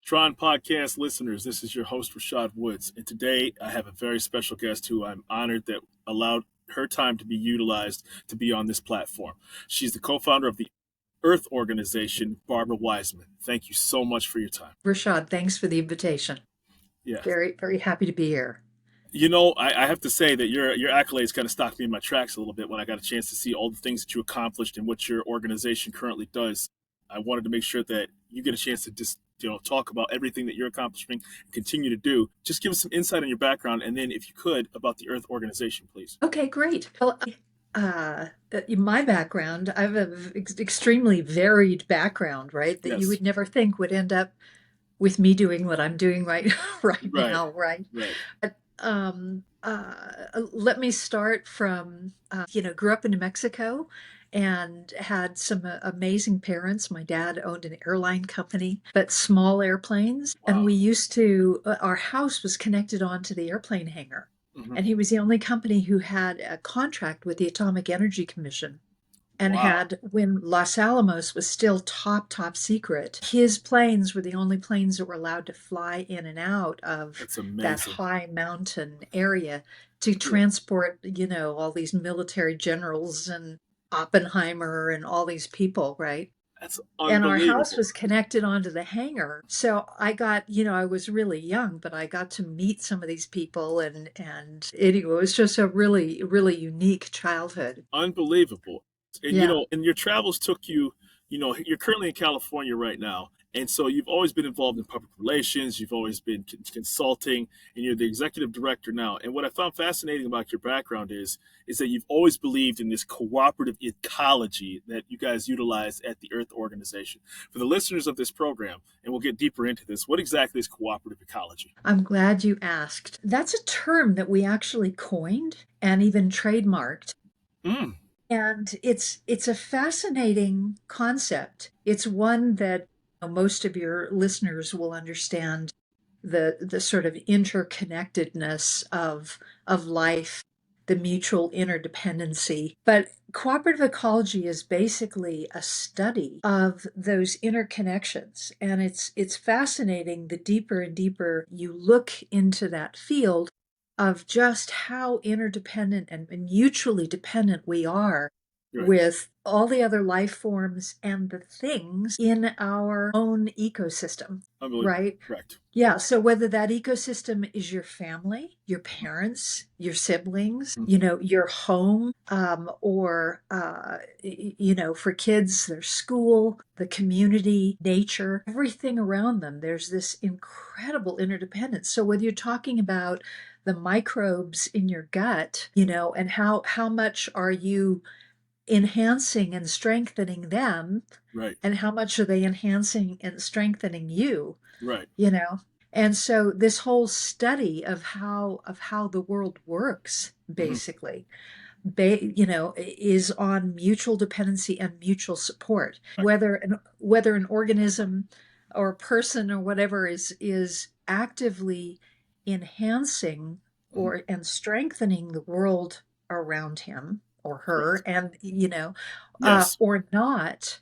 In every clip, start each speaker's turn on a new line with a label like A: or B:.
A: T.R.O.N podcast listeners, this is your host, Rashad Woods. And today I have a very special guest who I'm honored that allowed her time to be utilized to be on this platform. She's the co-founder of the Earth organization, Barbara Wiseman. Thank you so much for your time.
B: Rashad, thanks for the invitation.
A: Yeah.
B: Very, very happy to be here.
A: You know, I have to say that your accolades kind of stopped me in my tracks a little bit when I got a chance to see all the things that you accomplished and what your organization currently does. I wanted to make sure that you get a chance to just talk about everything that you're accomplishing and continue to do. Just give us some insight on your background, and then, if you could, about the Earth organization, please.
B: Okay, great. Well, in my background, I have an extremely varied background, right? That you
A: Yes.
B: would never think would end up with me doing what I'm doing right
A: Right.
B: now, right?
A: Right.
B: But, let me start from, grew up in New Mexico and had some amazing parents. My dad owned an airline company, but small airplanes. And
A: Wow.
B: we our house was connected onto the airplane hangar.
A: Hmm.
B: And he was the only company who had a contract with the Atomic Energy Commission and
A: Wow.
B: had, when Los Alamos was still top secret, his planes were the only planes that were allowed to fly in and out of
A: That's
B: that
A: amazing.
B: high mountain area to
A: Yeah.
B: transport, all these military generals and Oppenheimer and all these people, right?
A: That's
B: And our house
A: unbelievable.
B: was connected onto the hangar. So I got, I was really young, but I got to meet some of these people and anyway, it was just a really, really unique childhood.
A: Unbelievable. And
B: Yeah.
A: and your travels took you, you're currently in California right now. And so you've always been involved in public relations, you've always been consulting, and you're the executive director now. And what I found fascinating about your background is that you've always believed in this cooperative ecology that you guys utilize at the Earth organization. For the listeners of this program, and we'll get deeper into this, what exactly is cooperative ecology?
B: I'm glad you asked. That's a term that we actually coined and even trademarked.
A: Mm.
B: And it's a fascinating concept. It's one that most of your listeners will understand the sort of interconnectedness of life, the mutual interdependency. But cooperative ecology is basically a study of those interconnections. And it's fascinating the deeper and deeper you look into that field of just how interdependent and mutually dependent we are
A: Right.
B: with all the other life forms and the things in our own ecosystem,
A: Unbelievable.
B: right?
A: Correct.
B: Yeah, so whether that ecosystem is your family, your parents, your siblings,
A: Mm.
B: your home, or, for kids, their school, the community, nature, everything around them, there's this incredible interdependence. So whether you're talking about the microbes in your gut, and how much are you enhancing and strengthening them,
A: Right.
B: and how much are they enhancing and strengthening you,
A: Right.
B: you know and so this whole study of how the world works
A: Hmm.
B: basically is on mutual dependency and mutual support,
A: Right.
B: whether an organism or a person or whatever is actively enhancing
A: Hmm.
B: or and strengthening the world around him or her,
A: Correct.
B: and
A: Yes.
B: or not,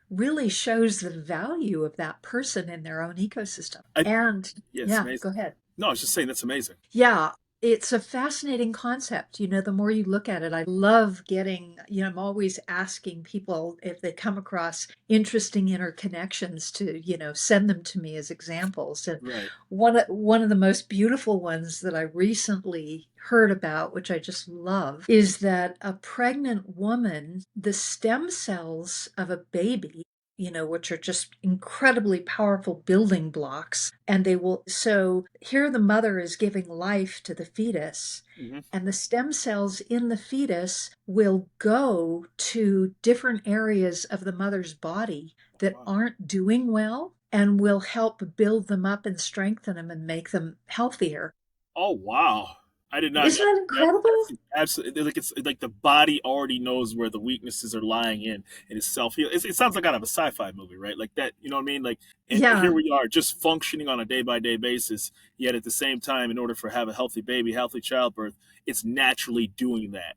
B: really shows the value of that person in their own ecosystem.
A: I
B: And
A: Yeah, it's
B: yeah, go
A: amazing.
B: ahead.
A: No, I was just saying that's amazing.
B: Yeah, it's a fascinating concept. The more you look at it, I love I'm always asking people if they come across interesting interconnections to, send them to me as examples. And
A: Right.
B: one of the most beautiful ones that I recently heard about, which I just love, is that a pregnant woman, the stem cells of a baby, which are just incredibly powerful building blocks. And so here the mother is giving life to the fetus,
A: Hmm.
B: and the stem cells in the fetus will go to different areas of the mother's body that
A: Wow.
B: aren't doing well and will help build them up and strengthen them and make them healthier.
A: Oh, wow. I did not.
B: Isn't that incredible?
A: That's absolutely like it's like the body already knows where the weaknesses are lying in and it's self heal. It sounds like out of a sci-fi movie, right? Like that. You know what I mean? Like, and here
B: Yeah,
A: we are, just functioning on a day by day basis. Yet at the same time, in order for have a healthy baby, healthy childbirth, it's naturally doing that.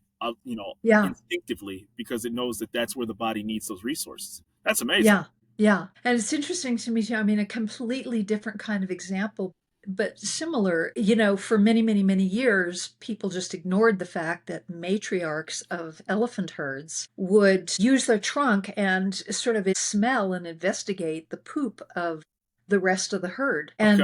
B: yeah.
A: Instinctively because it knows that that's where the body needs those resources. That's amazing.
B: Yeah. Yeah. And it's interesting to me too. I mean, a completely different kind of example, but similar. For many, many, many years, people just ignored the fact that matriarchs of elephant herds would use their trunk and sort of smell and investigate the poop of the rest of the herd.
A: Okay.
B: And,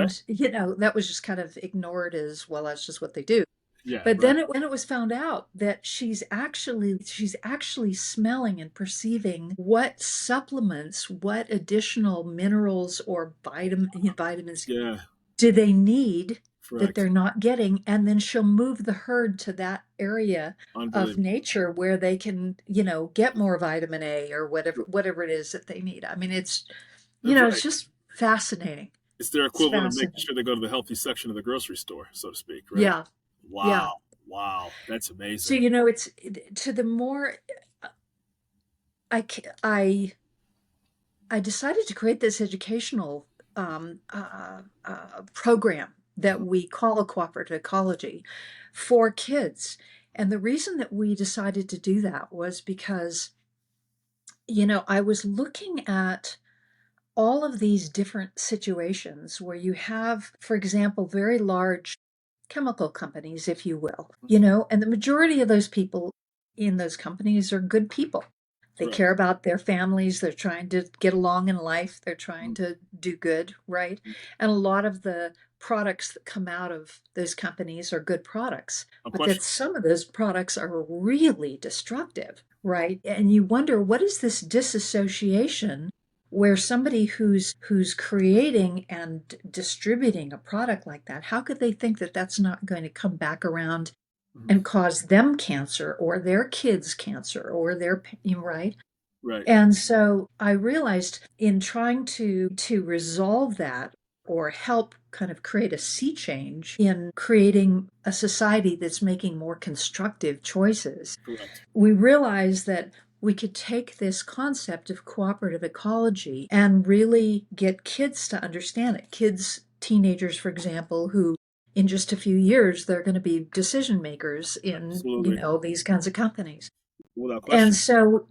B: that was just kind of ignored as, well, that's just what they do.
A: Yeah.
B: But
A: Right.
B: then when it was found out that she's actually smelling and perceiving what supplements, what additional minerals or vitamins
A: Yeah.
B: do they need that
A: Correct.
B: they're not getting, and then she'll move the herd to that area of
A: Unbelievable.
B: nature where they can, get more vitamin A or whatever it is that they need. I mean, it's
A: Right.
B: just fascinating.
A: It's their
B: It's
A: equivalent of making
B: fascinating.
A: sure they go to the healthy section of the grocery store, so to speak, right?
B: Yeah, yeah.
A: Wow. Wow. That's
B: So,
A: amazing.
B: it's to the more I, I I decided to create this educational program that
A: Mhm.
B: we call a cooperative ecology for kids. And the reason that we decided to do that was because, I was looking at all of these different situations where you have, for example, very large chemical companies, if you will, and the majority of those people in those companies are good people. They care
A: Correct.
B: about their families. They're trying to get along in life. They're trying
A: Mhm.
B: to do good, right? And a lot of the products that come out of those companies are good products, but that
A: Unquestionably.
B: some of those products are really destructive, right? And you wonder, what is this disassociation where somebody who's creating and distributing a product like that, how could they think that that's not going to come back around
A: Mhm.
B: and cause them cancer or their kids cancer or their, right?
A: Right.
B: And so I realized in trying to resolve that or help kind of create a sea change in creating a society that's making more constructive choices,
A: Correct.
B: we realized that we could take this concept of cooperative ecology and really get kids to understand it. Kids, teenagers, for example, who in just a few years they're going to be decision makers in,
A: Absolutely.
B: these kinds of companies.
A: Without
B: And
A: question.
B: so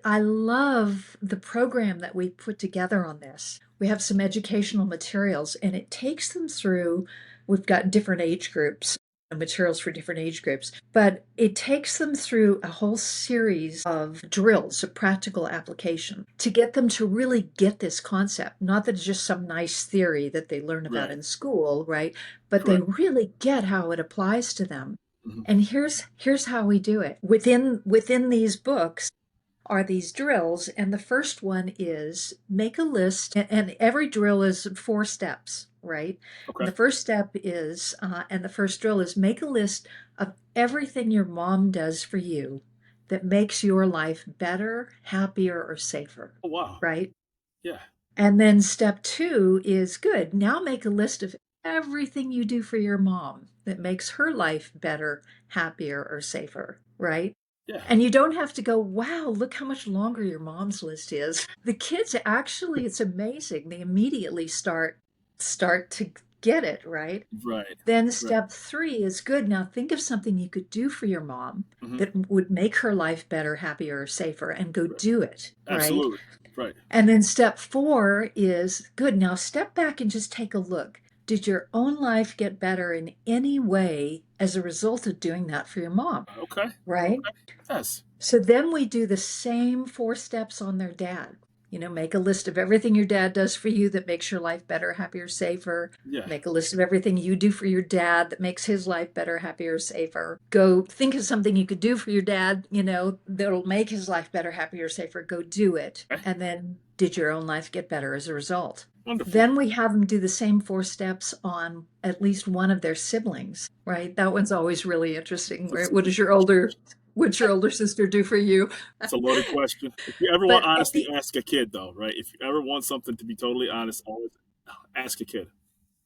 B: I love the program that we put together on this. We have some educational materials and it takes them through, we've got different age groups, materials for different age groups, but it takes them through a whole series of drills, of practical application to get them to really get this concept. Not that it's just some nice theory that they learn about
A: Right.
B: in school, right? But they
A: Correct.
B: really get how it applies to them.
A: Mhm.
B: And here's how we do it. Within these books are these drills. And the first one is make a list, and every drill is 4 steps, right? And
A: Okay.
B: the first step is, and the first drill is make a list of everything your mom does for you that makes your life better, happier, or safer,
A: Oh, wow.
B: right?
A: Yeah.
B: And then step 2 is good. Now make a list of everything you do for your mom that makes her life better, happier, or safer, right?
A: Yeah.
B: And you don't have to go, wow, look how much longer your mom's list is. The kids actually, it's amazing. They immediately start to get it, right?
A: Right.
B: Then
A: Right.
B: step 3 is good. Now think of something you could do for your mom
A: Mhm.
B: that would make her life better, happier, or safer, and go
A: Right.
B: do it, right?
A: Absolutely. Right.
B: And then step 4 is good. Now step back and just take a look. Did your own life get better in any way as a result of doing that for your mom?
A: Okay.
B: Right?
A: Okay. Yes.
B: So then we do the same 4 steps on their dad. Make a list of everything your dad does for you that makes your life better, happier, safer.
A: Yeah.
B: Make a list of everything you do for your dad that makes his life better, happier, safer. Go think of something you could do for your dad, that'll make his life better, happier, safer. Go do it.
A: Okay.
B: And then did your own life get better as a result?
A: Wonderful.
B: Then we have them do the same 4 steps on at least one of their siblings, right? That one's always really interesting,
A: That's
B: right?
A: a
B: What
A: good
B: does your
A: question.
B: older sister do for you?
A: It's a loaded question. If you ever want
B: But at
A: honesty,
B: the
A: ask a kid, though, right? If you ever want something to be totally honest, always ask a kid.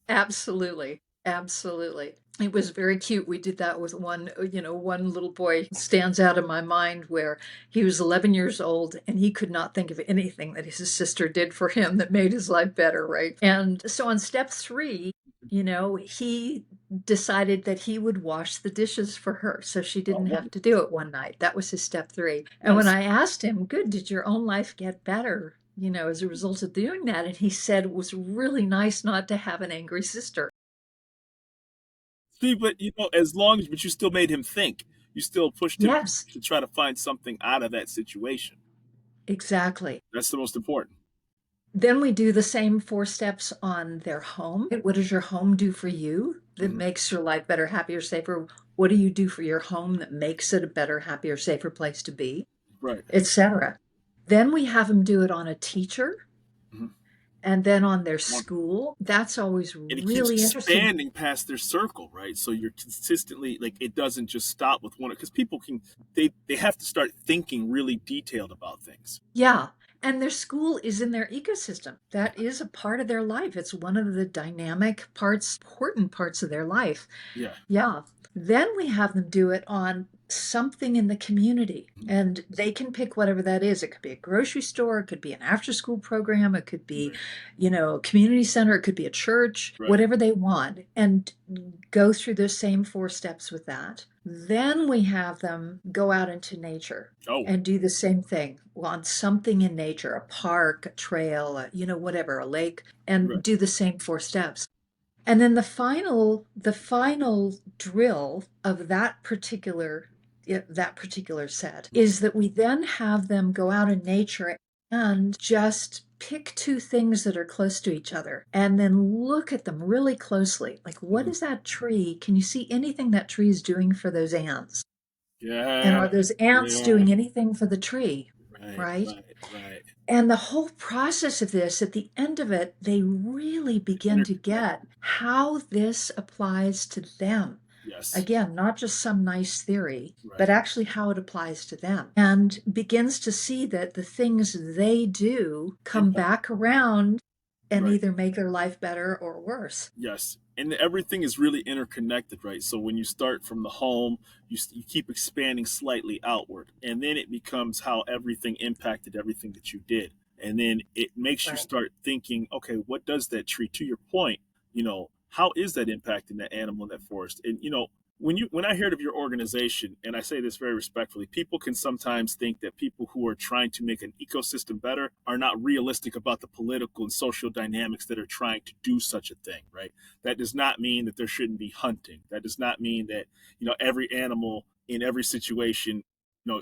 B: Absolutely. Absolutely. It was very cute. We did that with one little boy stands out in my mind where he was 11 years old and he could not think of anything that his sister did for him that made his life better, right? And so on step 3, he decided that he would wash the dishes for her so she
A: Oh,
B: didn't have to
A: wonderful.
B: do it one night. That was his step 3. And when
A: Yes.
B: I asked him, good, did your own life get better as a result of doing that. And he said it was really nice not to have an angry sister.
A: See, but as long as but you still made him think. You still pushed him
B: Yes,
A: to try to find something out of that situation.
B: exactly.
A: That's the most important.
B: Then we do the same 4 steps on their home. What does your home do for you that
A: Hmm.
B: makes your life better, happier, safer? What do you do for your home that makes it a better, happier, safer place to be,
A: Right.
B: etc.? Then we have them do it on a teacher
A: Hmm.
B: and then on their
A: One.
B: school. That's always
A: And it keeps
B: really interesting.
A: expanding past their circle, right? So you're consistently like it doesn't just stop with one because people can they have to start thinking really detailed about things.
B: Yeah. And their school is in their ecosystem. That is a part of their life. It's one of the dynamic parts, important parts of their life.
A: Yeah.
B: Yeah. Then we have them do it on something in the community,
A: Mhm.
B: and they can pick whatever that is. It could be a grocery store, it could be an after school program, it could be,
A: Right.
B: a community center, it could be a church,
A: Right.
B: whatever they want, and go through those same 4 steps with that. Then we have them go out into nature
A: Oh.
B: and do the same thing on something in nature, a park, a trail, whatever, a lake, and
A: Right.
B: do the same 4 steps. And then the final drill of that particular set is that we then have them go out in nature and just pick 2 things that are close to each other and then look at them really closely. Like, what
A: Mhm.
B: is that tree? Can you see anything that tree is doing for those ants? And are
A: Yeah.
B: those ants
A: Yeah.
B: doing anything for the tree?
A: Right.
B: Right?
A: Right. Right.
B: And the whole process of this, at the end of it, they really begin to
A: Interconnected.
B: get how this applies to them.
A: Yes.
B: Again, not just some nice theory, but
A: Right.
B: actually how it applies to them. And begins to see that the things they do come
A: Impact.
B: back around and
A: Right.
B: either make their life better or worse.
A: Yes, and everything is really interconnected, right? So when you start from the home, you keep expanding slightly outward, and then it becomes how everything impacted everything that you did, and then it makes you
B: Right.
A: start thinking, okay, what does that tree? To your point, how is that impacting that animal in that forest? And when I heard of your organization, and I say this very respectfully, people can sometimes think that people who are trying to make an ecosystem better are not realistic about the political and social dynamics that are trying to do such a thing, right? That does not mean that there shouldn't be hunting. That does not mean that every animal in every situation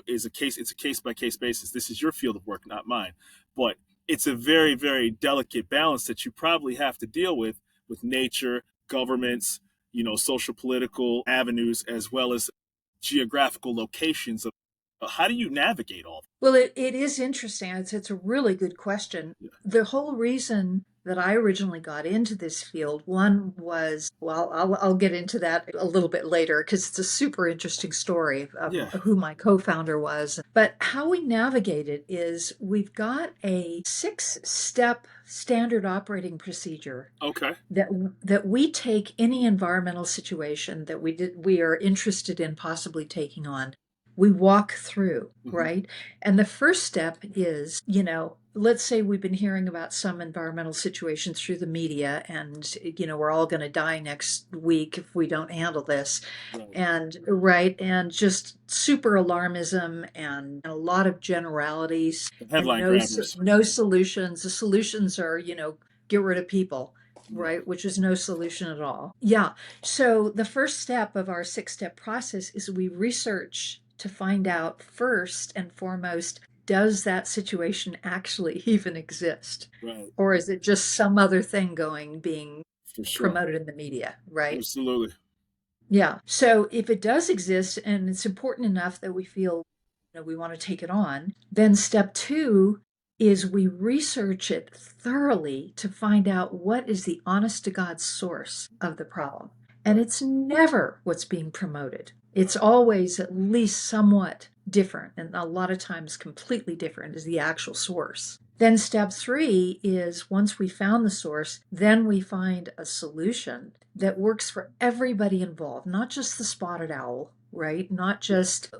A: is a case. It's a case by case basis. This is your field of work, not mine. But it's a very, very delicate balance that you probably have to deal with nature, governments, social political avenues, as well as geographical locations of how do you navigate all
B: Well, it is interesting. It's a really good question.
A: that?
B: The whole reason that I originally got into this field, one was, well, I'll get into that a little bit later because it's a super interesting story of
A: Yeah.
B: who my co-founder was. But how we navigate it is we've got a 6-step standard operating procedure
A: Okay.
B: that we take any environmental situation that we are interested in possibly taking on, we walk through,
A: Hmm.
B: right? And the first step is, let's say we've been hearing about some environmental situations through the media, and we're all going to die next week if we don't handle this.
A: Right.
B: And right, and just super alarmism and a lot of generalities
A: The
B: and
A: headline grabbers.
B: no solutions. The solutions are, get rid of people,
A: Right.
B: right? Which is no solution at all. Yeah. So the first step of our 6-step process is we research to find out first and foremost, does that situation actually even exist?
A: Right.
B: Or is it just some other thing being
A: For sure.
B: promoted in the media, right?
A: Absolutely.
B: Yeah. So if it does exist and it's important enough that we feel we want to take it on, then step 2 is we research it thoroughly to find out what is the honest to God source of the problem. And
A: Right.
B: it's never what's being promoted. It's
A: Right.
B: always at least somewhat different, and a lot of times completely different is the actual source. Then step 3 is once we found the source, then we find a solution that works for everybody involved, not just the spotted owl, right? Not
A: Yeah.
B: just,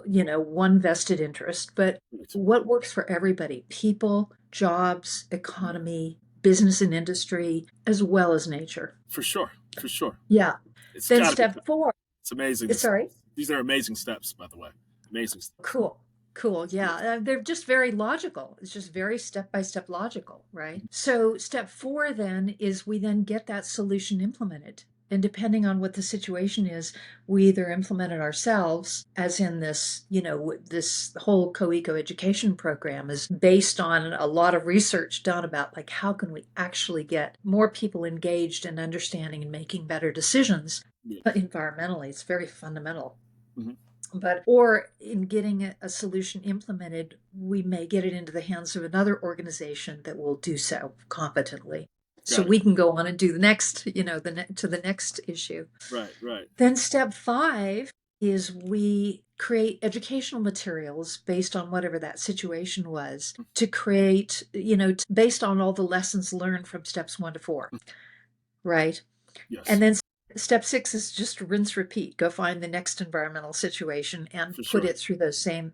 B: one vested interest, but
A: Right.
B: what works for everybody: people, jobs,
A: Yeah.
B: economy, business and industry, as well as nature.
A: For sure. For sure.
B: Yeah.
A: It's
B: Then
A: got to be.
B: step 4,
A: It's amazing.
B: sorry,
A: These are amazing steps, by the way. Amazing steps.
B: cool. Cool. Yeah. They're just very logical. It's just very step by step logical, right? So, step four then is we then get that solution implemented. And depending on what the situation is, we either implement it ourselves, as in this, this whole COECO education program is based on a lot of research done about like how can we actually get more people engaged in understanding and making better decisions.
A: Yeah.
B: But environmentally, it's very fundamental.
A: Hmm.
B: But or in getting a solution implemented, we may get it into the hands of another organization that will do so competently, so
A: Got it.
B: we can go on and do the next, to the next issue.
A: Right. Right.
B: Then step five is we create educational materials based on whatever that situation was, to create, based on all the lessons learned from steps one to four, right? And
A: Yes,
B: then step six is just rinse, repeat. Go find the next environmental situation and
A: for
B: put
A: sure.
B: it through those same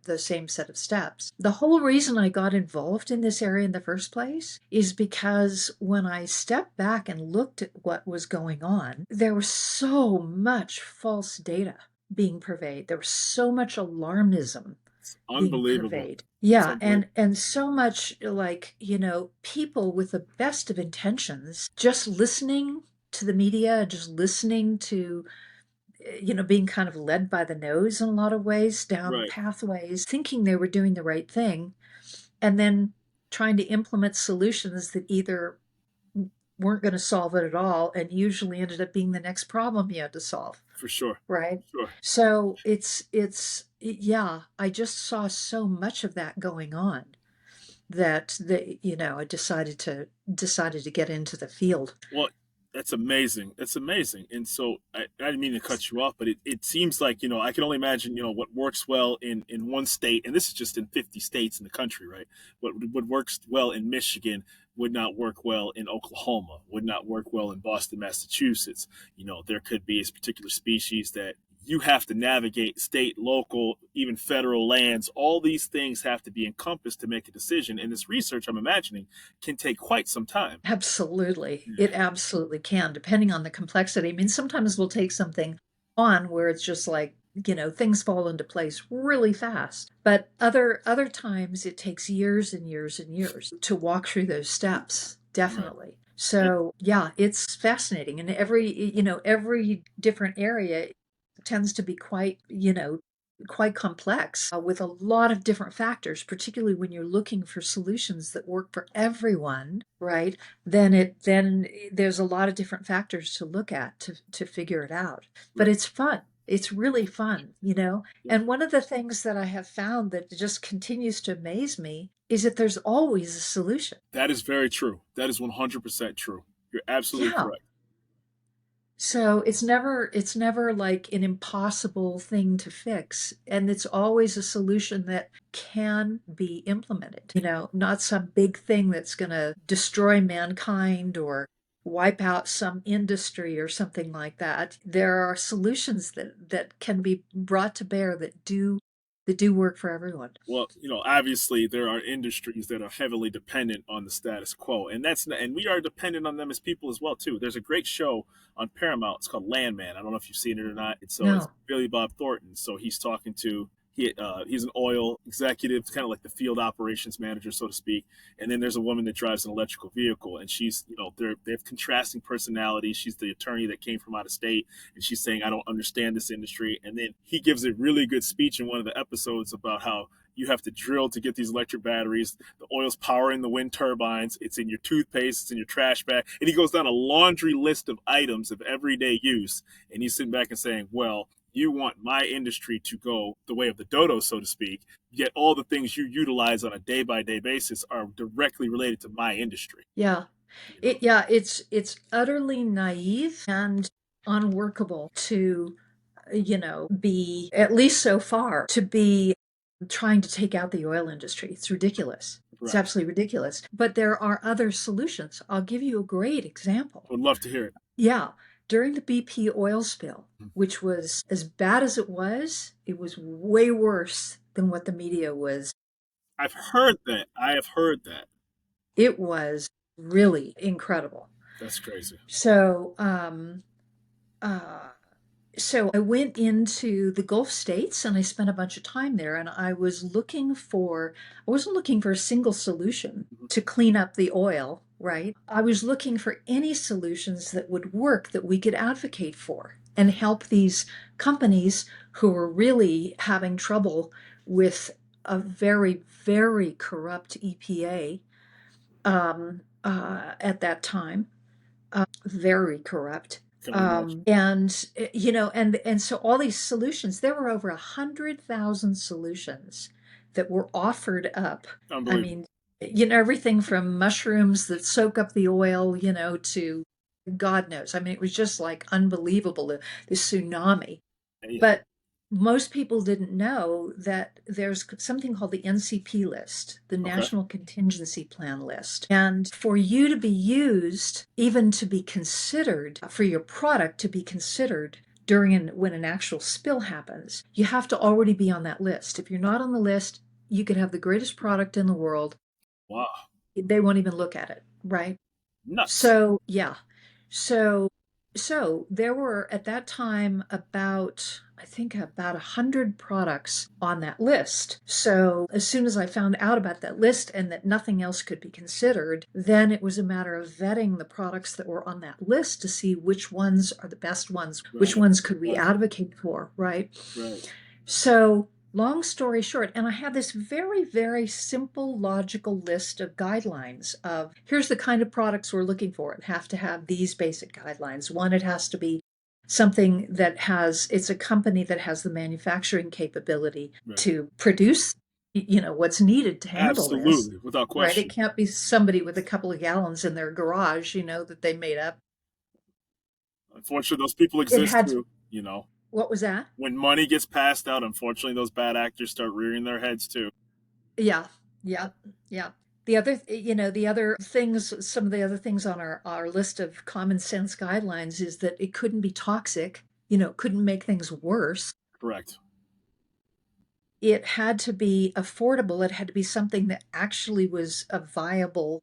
B: set of steps. The whole reason I got involved in this area in the first place is because when I stepped back and looked at what was going on, there was so much false data being purveyed. There was so much alarmism
A: It's
B: being
A: unbelievable.
B: purveyed.
A: It's
B: Yeah,
A: unbelievable.
B: and so much like, people with the best of intentions just listening to the media, just listening to, being kind of led by the nose in a lot of ways down
A: Right.
B: pathways, thinking they were doing the right thing, and then trying to implement solutions that either weren't going to solve it at all and usually ended up being the next problem you had to solve,
A: For sure.
B: right?
A: Sure.
B: So yeah, I just saw so much of that going on that I decided to get into the field.
A: Well, that's amazing. That's amazing. And so I didn't mean to cut you off, but it seems like, I can only imagine, what works well in one state, and this is just in 50 states in the country, right? What works well in Michigan would not work well in Oklahoma, would not work well in Boston, Massachusetts. There could be a particular species that you have to navigate state, local, even federal lands. All these things have to be encompassed to make a decision. And this research, I'm imagining, can take quite some time.
B: Absolutely. It absolutely can, depending on the complexity. I mean, sometimes we'll take something on where it's just like, things fall into place really fast. But other times it takes years and years and years to walk through those steps,
A: Right.
B: definitely.
A: And
B: So, yeah, it's fascinating. And every different area tends to be quite complex, with a lot of different factors, particularly when you're looking for solutions that work for everyone, right? Then there's a lot of different factors to look at to figure it out. But
A: right.
B: it's fun. It's really fun.
A: Yeah.
B: And one of the things that I have found that just continues to amaze me is that there's always a solution.
A: That is very true. That is 100% true. You're absolutely
B: Yeah.
A: correct.
B: So it's never like an impossible thing to fix. And it's always a solution that can be implemented. Not some big thing that's going to destroy mankind or wipe out some industry or something like that. There are solutions that can be brought to bear that do work for everyone.
A: Well, obviously there are industries that are heavily dependent on the status quo, and and we are dependent on them as people as well too. There's a great show on Paramount. It's called Landman. I don't know if you've seen it or not. It's
B: No.
A: Billy Bob Thornton. So he's talking to he's an oil executive, kind of like the field operations manager, so to speak. And then there's a woman that drives an electrical vehicle, and she's they have contrasting personalities. She's the attorney that came from out of state, and she's saying, I don't understand this industry. And then he gives a really good speech in one of the episodes about how you have to drill to get these electric batteries. The oil's powering the wind turbines. It's in your toothpaste. It's in your trash bag. And he goes down a laundry list of items of everyday use. And he's sitting back and saying, well, you want my industry to go the way of the dodo, so to speak, yet all the things you utilize on a day by day basis are directly related to my industry.
B: Yeah.
A: You know?
B: It's utterly naive and unworkable to, be, at least so far, to be trying to take out the oil industry. It's ridiculous. It's
A: Right.
B: absolutely ridiculous. But there are other solutions. I'll give you a great example.
A: Would love to hear it.
B: Yeah. During the BP oil spill, which was as bad as it was way worse than what the media was.
A: I've heard that. I have heard that.
B: It was really incredible.
A: That's crazy.
B: So, uh, so I went into the Gulf states and I spent a bunch of time there, and I wasn't looking for a single solution
A: Mhm.
B: to clean up the oil, right? I was looking for any solutions that would work that we could advocate for and help these companies who were really having trouble with a very, very corrupt EPA at that time, very corrupt.
A: Can only imagine.
B: And and so all these solutions, there were over 100,000 solutions that were offered up. I
A: Unbelievable.
B: mean, everything from mushrooms that soak up the oil, to God knows. I mean, it was just like unbelievable, the tsunami.
A: Yeah.
B: But most people didn't know that there's something called the NCP list, the
A: Okay.
B: National Contingency Plan list. And for you to be used, even to be considered, for your product to be considered when an actual spill happens, you have to already be on that list. If you're not on the list, you could have the greatest product in the world.
A: Wow.
B: They won't even look at it, right?
A: Nuts.
B: So, yeah. So, so there were at that time I think about 100 products on that list. So as soon as I found out about that list and that nothing else could be considered, then it was a matter of vetting the products that were on that list to see which ones are the best ones, which
A: Right.
B: ones could we
A: Right.
B: advocate for, right?
A: Right.
B: So, long story short, and I have this very, very simple, logical list of guidelines of here's the kind of products we're looking for. It have to have these basic guidelines. One, it has to be something it's a company that has the manufacturing capability
A: Right.
B: to produce, what's needed to handle this,
A: Absolutely. Without
B: right? It
A: question.
B: can't be somebody with a couple of gallons in their garage, that they made up.
A: Unfortunately, those people
B: It
A: exist
B: had,
A: too. You know,
B: what was that?
A: when money gets passed out, unfortunately, those bad actors start rearing their heads too.
B: Yeah, yeah, yeah. The other things, some of the other things on our list of common sense guidelines is that it couldn't be toxic, couldn't make things worse.
A: Correct.
B: It had to be affordable. It had to be something that actually was a viable,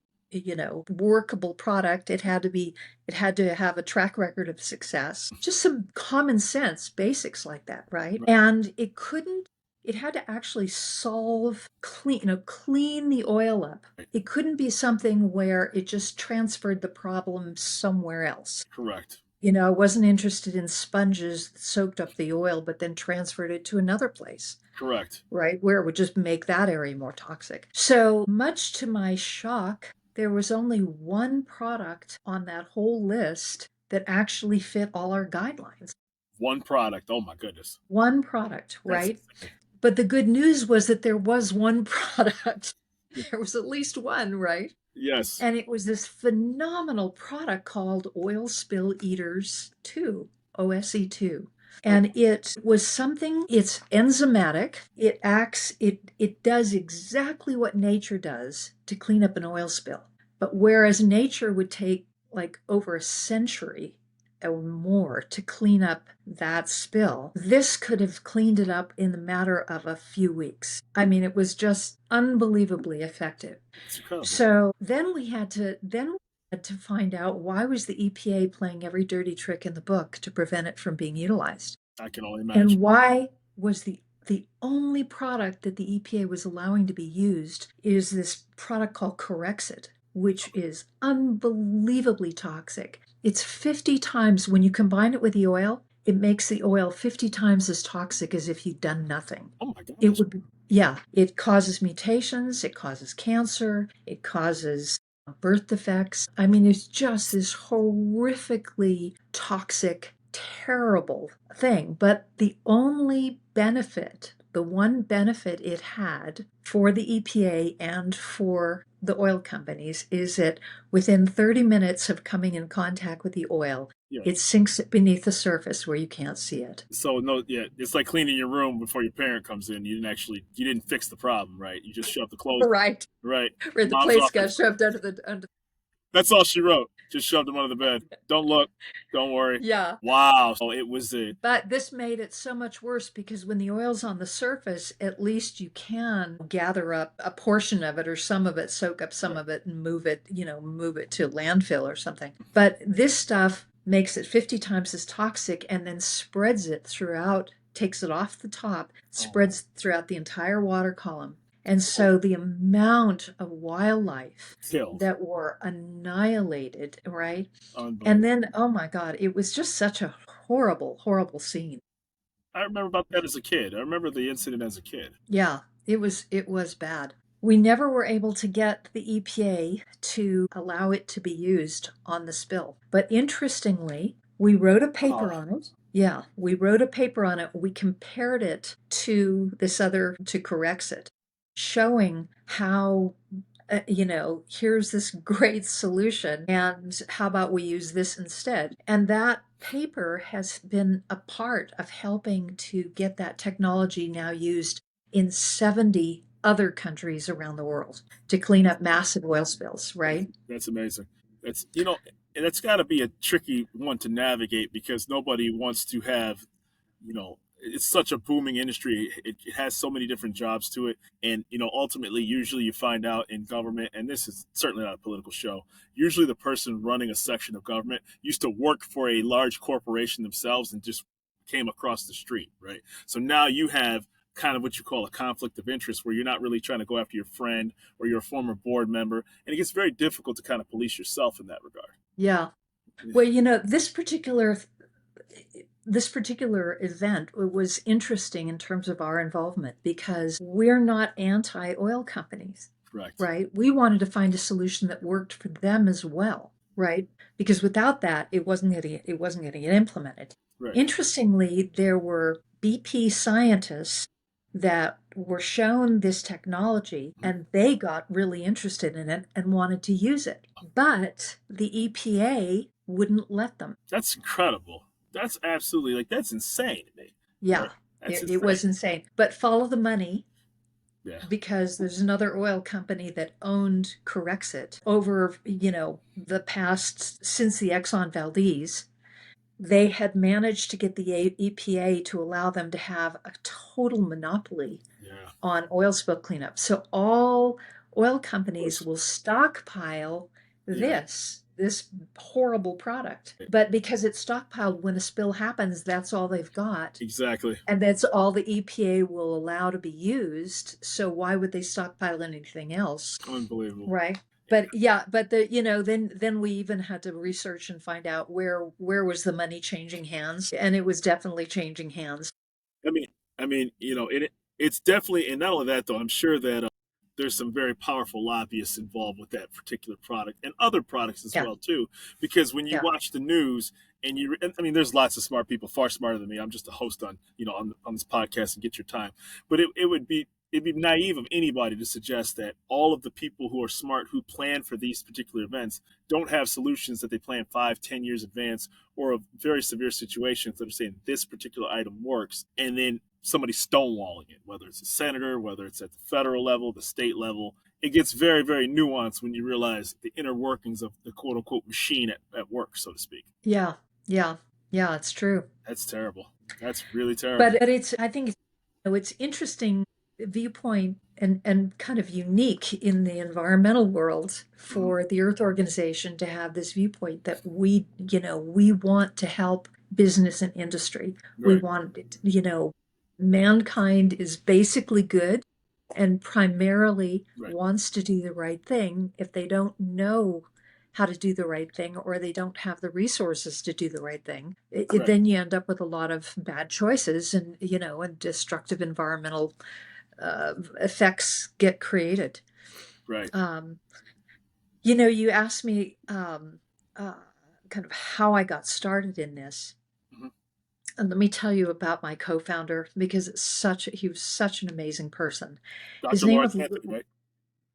B: workable product. It had to have a track record of success. Just some common sense basics like that, right?
A: Right.
B: And it had to actually clean the oil up.
A: Right.
B: It couldn't be something where it just transferred the problem somewhere else.
A: Correct.
B: I wasn't interested in sponges that soaked up the oil, but then transferred it to another place,
A: Correct.
B: right? Where it would just make that area more toxic. So, much to my shock, there was only one product on that whole list that actually fit all our guidelines.
A: One product. Oh my goodness.
B: One product,
A: That's
B: right? But the good news was that there was one product. There was at least one, right?
A: yes.
B: And it was this phenomenal product called Oil Spill Eaters 2, OSE2.
A: Oh,
B: And it's enzymatic. It does exactly what nature does to clean up an oil spill. But whereas nature would take like over a century or more to clean up that spill, this could have cleaned it up in the matter of a few weeks. I mean, it was just unbelievably effective.
A: it's incredible.
B: So then we had to find out why was the EPA playing every dirty trick in the book to prevent it from being utilized,
A: I can only
B: and
A: imagine.
B: why was the only product that the EPA was allowing to be used is this product called Corexit, which is unbelievably toxic. It's 50 times when you combine it with the oil, it makes the oil 50 times as toxic as if you'd done nothing.
A: Oh my
B: It
A: gosh.
B: would be, yeah, it causes mutations, it causes cancer, it causes birth defects. I mean, it's just this horrifically toxic, terrible thing. But the one benefit it had for the EPA and for the oil companies is that within 30 minutes of coming in contact with the oil,
A: Yeah.
B: it sinks it beneath the surface where you can't see it.
A: So no, yeah, it's like cleaning your room before your parent comes in. You didn't fix the problem, right? You just shoved the clothes.
B: Right.
A: Right.
B: Where the
A: Mom's
B: plates
A: office.
B: got shoved under.
A: That's all she wrote. Just shoved them under the bed. Don't look. Don't worry.
B: Yeah.
A: Wow. So it was a
B: But this made it so much worse because when the oil's on the surface, at least you can gather up a portion of it or some of it, soak up some
A: right.
B: of it and move it to landfill or something. But this stuff makes it 50 times as toxic, and then spreads it throughout, takes it off the top,
A: Oh my.
B: spreads throughout the entire water column. And
A: Oh,
B: so the amount of wildlife
A: killed.
B: that were annihilated, right? And
A: Unbelievable.
B: then, oh my God, it was just such a horrible, horrible scene.
A: I remember about that as a kid. I remember the incident as a kid.
B: Yeah, it was bad. We never were able to get the EPA to allow it to be used on the spill. But interestingly, we wrote a paper
A: Oh,
B: on it. Yeah, we wrote a paper on it. We compared it to this other, to Corexit, showing how, here's this great solution, and how about we use this instead? And that paper has been a part of helping to get that technology now used in 70 other countries around the world to clean
A: that's
B: up massive oil spills, right?
A: that's amazing. That's and that's got to be a tricky one to navigate because nobody wants to have it's such a booming industry. It has so many different jobs to it, and ultimately, usually you find out in government, and this is certainly not a political show. Usually, the person running a section of government used to work for a large corporation themselves and just came across the street, right? So now you have kind of what you call a conflict of interest where you're not really trying to go after your friend or your former board member, and it gets very difficult to kind of police yourself in that regard.
B: Yeah.
A: Yeah.
B: Well, this particular event was interesting in terms of our involvement because we're not anti-oil companies,
A: Correct.
B: right? We wanted to find a solution that worked for them as well, right? Because without that, it wasn't going to get implemented.
A: Right.
B: Interestingly, there were BP scientists that were shown this technology
A: Mhm.
B: and they got really interested in it and wanted to use it. But the EPA wouldn't let them.
A: That's incredible. That's absolutely that's insane to me.
B: Yeah,
A: Right? That's
B: it
A: insane.
B: was insane. But follow the money,
A: Yeah.
B: because there's another oil company that owned Corexit over, the past, since the Exxon Valdez. They had managed to get the EPA to allow them to have a total monopoly
A: Yeah.
B: on oil spill cleanup. So all oil
A: Of
B: companies
A: course.
B: will stockpile
A: Yeah.
B: this horrible product. But because it's stockpiled, when a spill happens, that's all they've got.
A: Exactly.
B: And that's all the EPA will allow to be used. So why would they stockpile anything else?
A: Unbelievable.
B: Right. But yeah, but then we even had to research and find out where was the money changing hands, and it was definitely changing hands.
A: I mean, it's definitely, and not only that though. I'm sure that there's some very powerful lobbyists involved with that particular product and other products as
B: Yeah,
A: well too. Because when you
B: yeah,
A: watch the news and I mean, there's lots of smart people, far smarter than me. I'm just a host on on this podcast and get your time. But it'd be naive of anybody to suggest that all of the people who are smart who plan for these particular events don't have solutions that they plan 5, 10 years advance or of very severe situations that are saying this particular item works and then somebody stonewalling it, whether it's a senator, whether it's at the federal level, the state level. It gets very, very nuanced when you realize the inner workings of the quote unquote machine at work, so to speak.
B: yeah, yeah, yeah. It's true.
A: That's terrible. That's really terrible.
B: But I think it's interesting viewpoint, and kind of unique in the environmental world
A: Mhm.
B: for the Earth Organization to have this viewpoint that we want to help business and industry. We
A: Right,
B: want, mankind is basically good and primarily
A: right,
B: wants to do the right thing. If they don't know how to do the right thing, or they don't have the resources to do the right thing,
A: correct,
B: then you end up with a lot of bad choices, and destructive environmental effects get created.
A: right.
B: Um, you asked me, uh, kind of how I got started in this.
A: Mhm.
B: And let me tell you about my co-founder, because he was such an amazing person. His
A: Dr.
B: name was
A: Lawrence Anthony, right?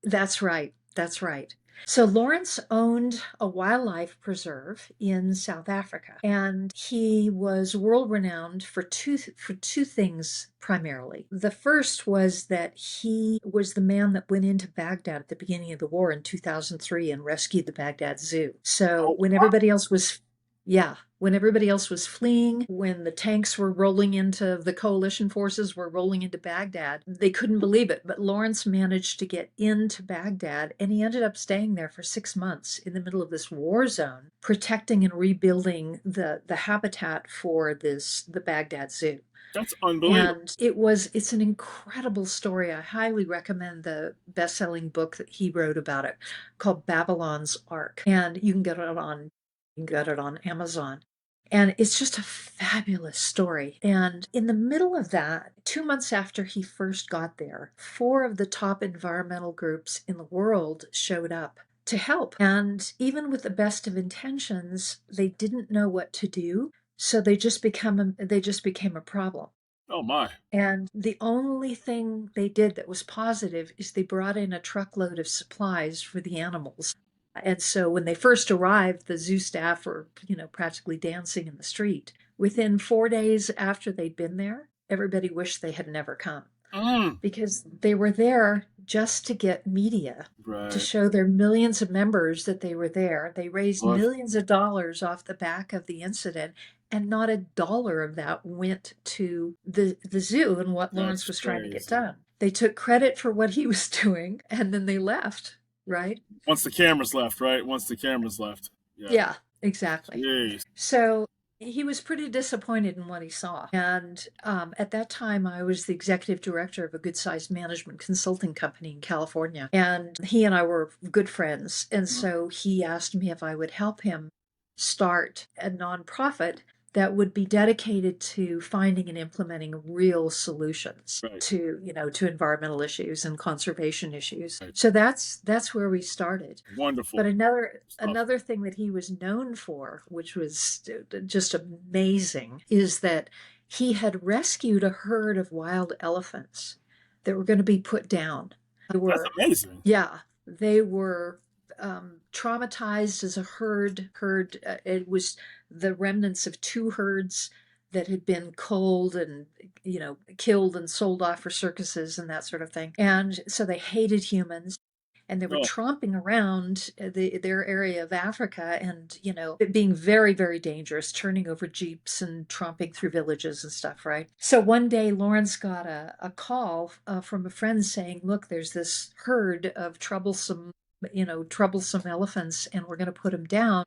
B: That's right. That's right. So Lawrence owned a wildlife preserve in South Africa, and he was world renowned for two things primarily. The first was that he was the man that went into Baghdad at the beginning of the war in 2003 and rescued the Baghdad Zoo. So
A: Oh,
B: when
A: wow.
B: everybody else was, yeah, when everybody else was fleeing, when the tanks were rolling into the coalition forces were rolling into Baghdad. They couldn't believe it, but Lawrence managed to get into Baghdad, and he ended up staying there for 6 months in the middle of this war zone, protecting and rebuilding the habitat for the Baghdad Zoo.
A: That's unbelievable.
B: And it's an incredible story. I highly recommend the best-selling book that he wrote about it called Babylon's Ark. And you can get it on Amazon. And it's just a fabulous story. And in the middle of that, 2 months after he first got there, four of the top environmental groups in the world showed up to help. And even with the best of intentions, they didn't know what to do. So they just became a problem.
A: Oh my.
B: And the only thing they did that was positive is they brought in a truckload of supplies for the animals. And so when they first arrived, the zoo staff were, practically dancing in the street. Within 4 days after they'd been there, everybody wished they had never come
A: Mm.
B: because they were there just to get media to
A: Right.
B: show their millions of members that they were there. They raised
A: What?
B: millions of dollars off the back of the incident, and not a dollar of that went to the zoo and what Lawrence
A: That's
B: was trying to get
A: crazy.
B: done. They took credit for what he was doing and then they left, right?
A: Once the cameras left, right? Once the cameras left. Yeah.
B: Yeah, exactly.
A: Jeez.
B: So he was pretty disappointed in what he saw. And at that time, I was the executive director of a good sized management consulting company in California. And he and I were good friends. And
A: Mhm.
B: so he asked me if I would help him start a nonprofit that would be dedicated to finding and implementing real solutions
A: Right.
B: to environmental issues and conservation issues.
A: Right.
B: So that's where we started. But
A: Wonderful stuff.
B: another thing that he was known for, which was just amazing, is that he had rescued a herd of wild elephants that were going to be put down. They
A: That's
B: were,
A: amazing.
B: yeah, they were traumatized as a herd. It was the remnants of two herds that had been culled and killed and sold off for circuses and that sort of thing. And so they hated humans, and they were
A: Oh,
B: tromping around their area of Africa, and it being very, very dangerous, turning over jeeps and tromping through villages and stuff, right? So one day Lawrence got a call from a friend saying, look, there's this herd of troublesome elephants, and we're going to put them down,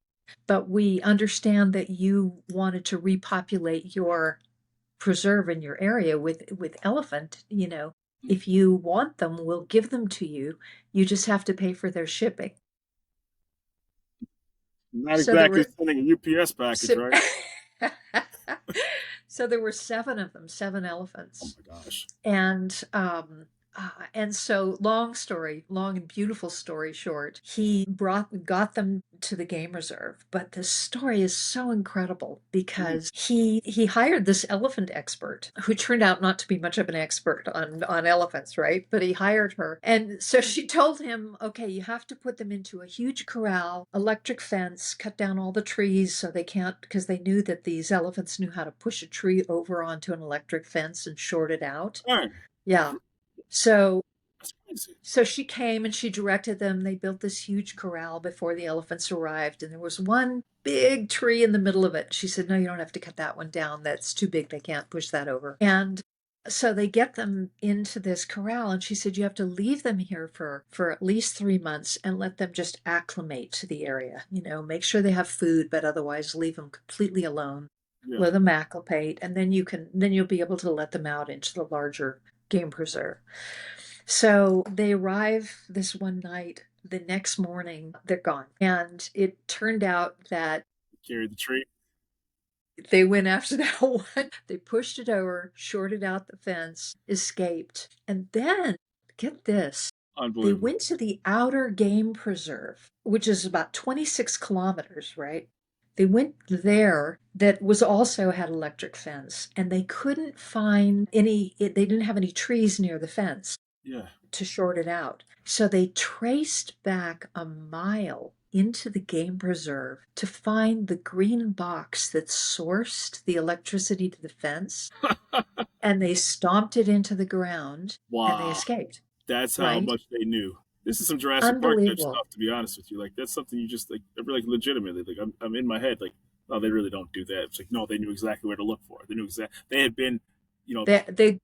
B: but we understand that you wanted to repopulate your preserve in your area with elephant. If you want them, we'll give them to you. You just have to pay for their shipping.
A: not
B: So there
A: exactly
B: were
A: sending a UPS package,
B: so,
A: right?
B: so there were seven of them, seven
A: Oh
B: elephants.
A: my gosh.
B: And so, long and beautiful story short, he got them to the game reserve. But the story is so incredible
A: Mm.
B: because he hired this elephant expert who turned out not to be much of an expert on elephants, right? But he hired her, and so she told him, okay, you have to put them into a huge corral, electric fence, cut down all the trees so they can't, because they knew that these elephants knew how to push a tree over onto an electric fence and short it out.
A: Dang.
B: Yeah. So
A: That's crazy.
B: so she came and she directed them. They built this huge corral before the elephants arrived, and there was one big tree in the middle of it. She said, no, you don't have to cut that one down. That's too big. They can't push that over. And so they get them into this corral, and she said, you have to leave them here for at least 3 months and let them just acclimate to the area. Make sure they have food, but otherwise leave them completely alone.
A: Yeah.
B: Let them acclimate, and then you'll be able to let them out into the larger game preserve. So they arrive this one night. The next morning, they're gone. And it turned out that
A: Carry the tree.
B: they went after that one. They pushed it over, shorted out the fence, escaped. And then, get this, they
A: Unbelievable.
B: went to the outer game preserve, which is about 26 kilometers, right? They went there that was also had electric fence, and they couldn't find they didn't have any trees near the fence
A: Yeah.
B: to short it out. So they traced back a mile into the game preserve to find the green box that sourced the electricity to the fence, and they stomped it into the ground and they
A: Wow.
B: escaped,
A: That's how
B: right?
A: much they knew. This is some Jurassic Park type
B: Unbelievable.
A: stuff, to be honest with you. Like that's something you just like legitimately like I'm in my head like Oh, they really don't do that. It's like, no, they knew exactly where to look for it. They knew exactly. They had been, you know,
B: They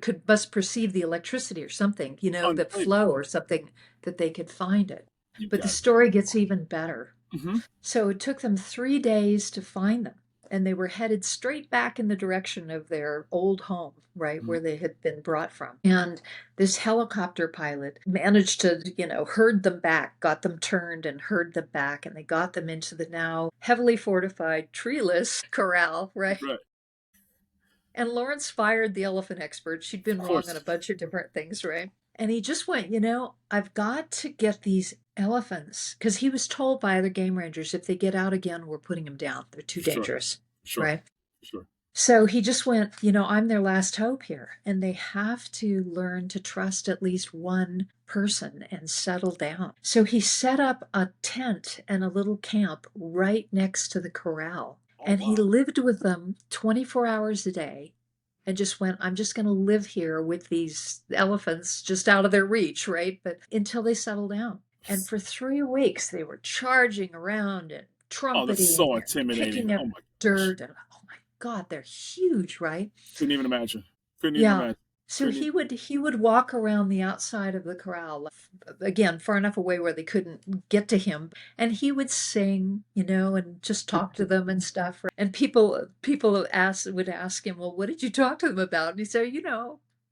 B: could must perceive the electricity or something, the flow
A: unbelievable.
B: or something that they could find it.
A: You
B: But the
A: got to be.
B: story gets even better.
A: Mm-hmm.
B: So it took them 3 days to find them. And they were headed straight back in the direction of their old home, right,
A: Mm-hmm.
B: where they had been brought from. And this helicopter pilot managed to, herd them back, got them turned and herd them back. And they got them into the now heavily fortified, treeless corral, right?
A: Right.
B: And Lawrence fired the elephant expert. She'd
A: Of
B: been wrong on a
A: course.
B: bunch of different things, right? And he just went, I've got to get these elephants because he was told by other game rangers if they get out again, we're putting them down. They're too
A: Sure.
B: dangerous,
A: Sure.
B: right?
A: Sure.
B: So he just went, I'm their last hope here. And they have to learn to trust at least one person and settle down. So he set up a tent and a little camp right next to the corral.
A: Oh
B: And he
A: wow.
B: lived with them 24 hours a day and just went, I'm just going to live here with these elephants just out of their reach, right? But until they settle down. And for 3 weeks, they were charging around and
A: Oh, that's
B: trumpeting
A: so
B: and
A: intimidating.
B: kicking up
A: Oh my gosh.
B: dirt. And oh my God, they're huge, right?
A: Couldn't even imagine. Couldn't even
B: Yeah.
A: imagine.
B: So
A: Couldn't even.
B: he would walk around the outside of the corral, again, far enough away where they couldn't get to him, and he would sing, and just talk to them and stuff. And people would ask him, well, what did you talk to them about? And he'd say,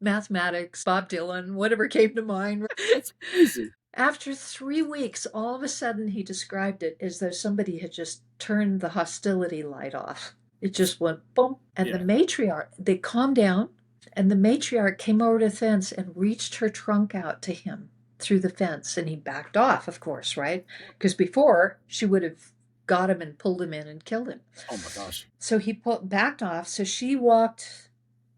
B: mathematics, Bob Dylan, whatever came to mind.
A: That's crazy.
B: After 3 weeks, all of a sudden he described it as though somebody had just turned the hostility light off. It just went boom. And the
A: Yeah.
B: matriarch, they calmed down, and the matriarch came over to the fence and reached her trunk out to him through the fence. And he backed off, of course, right? Because before she would have got him and pulled him in and killed him.
A: Oh my gosh.
B: So he backed off. So she walked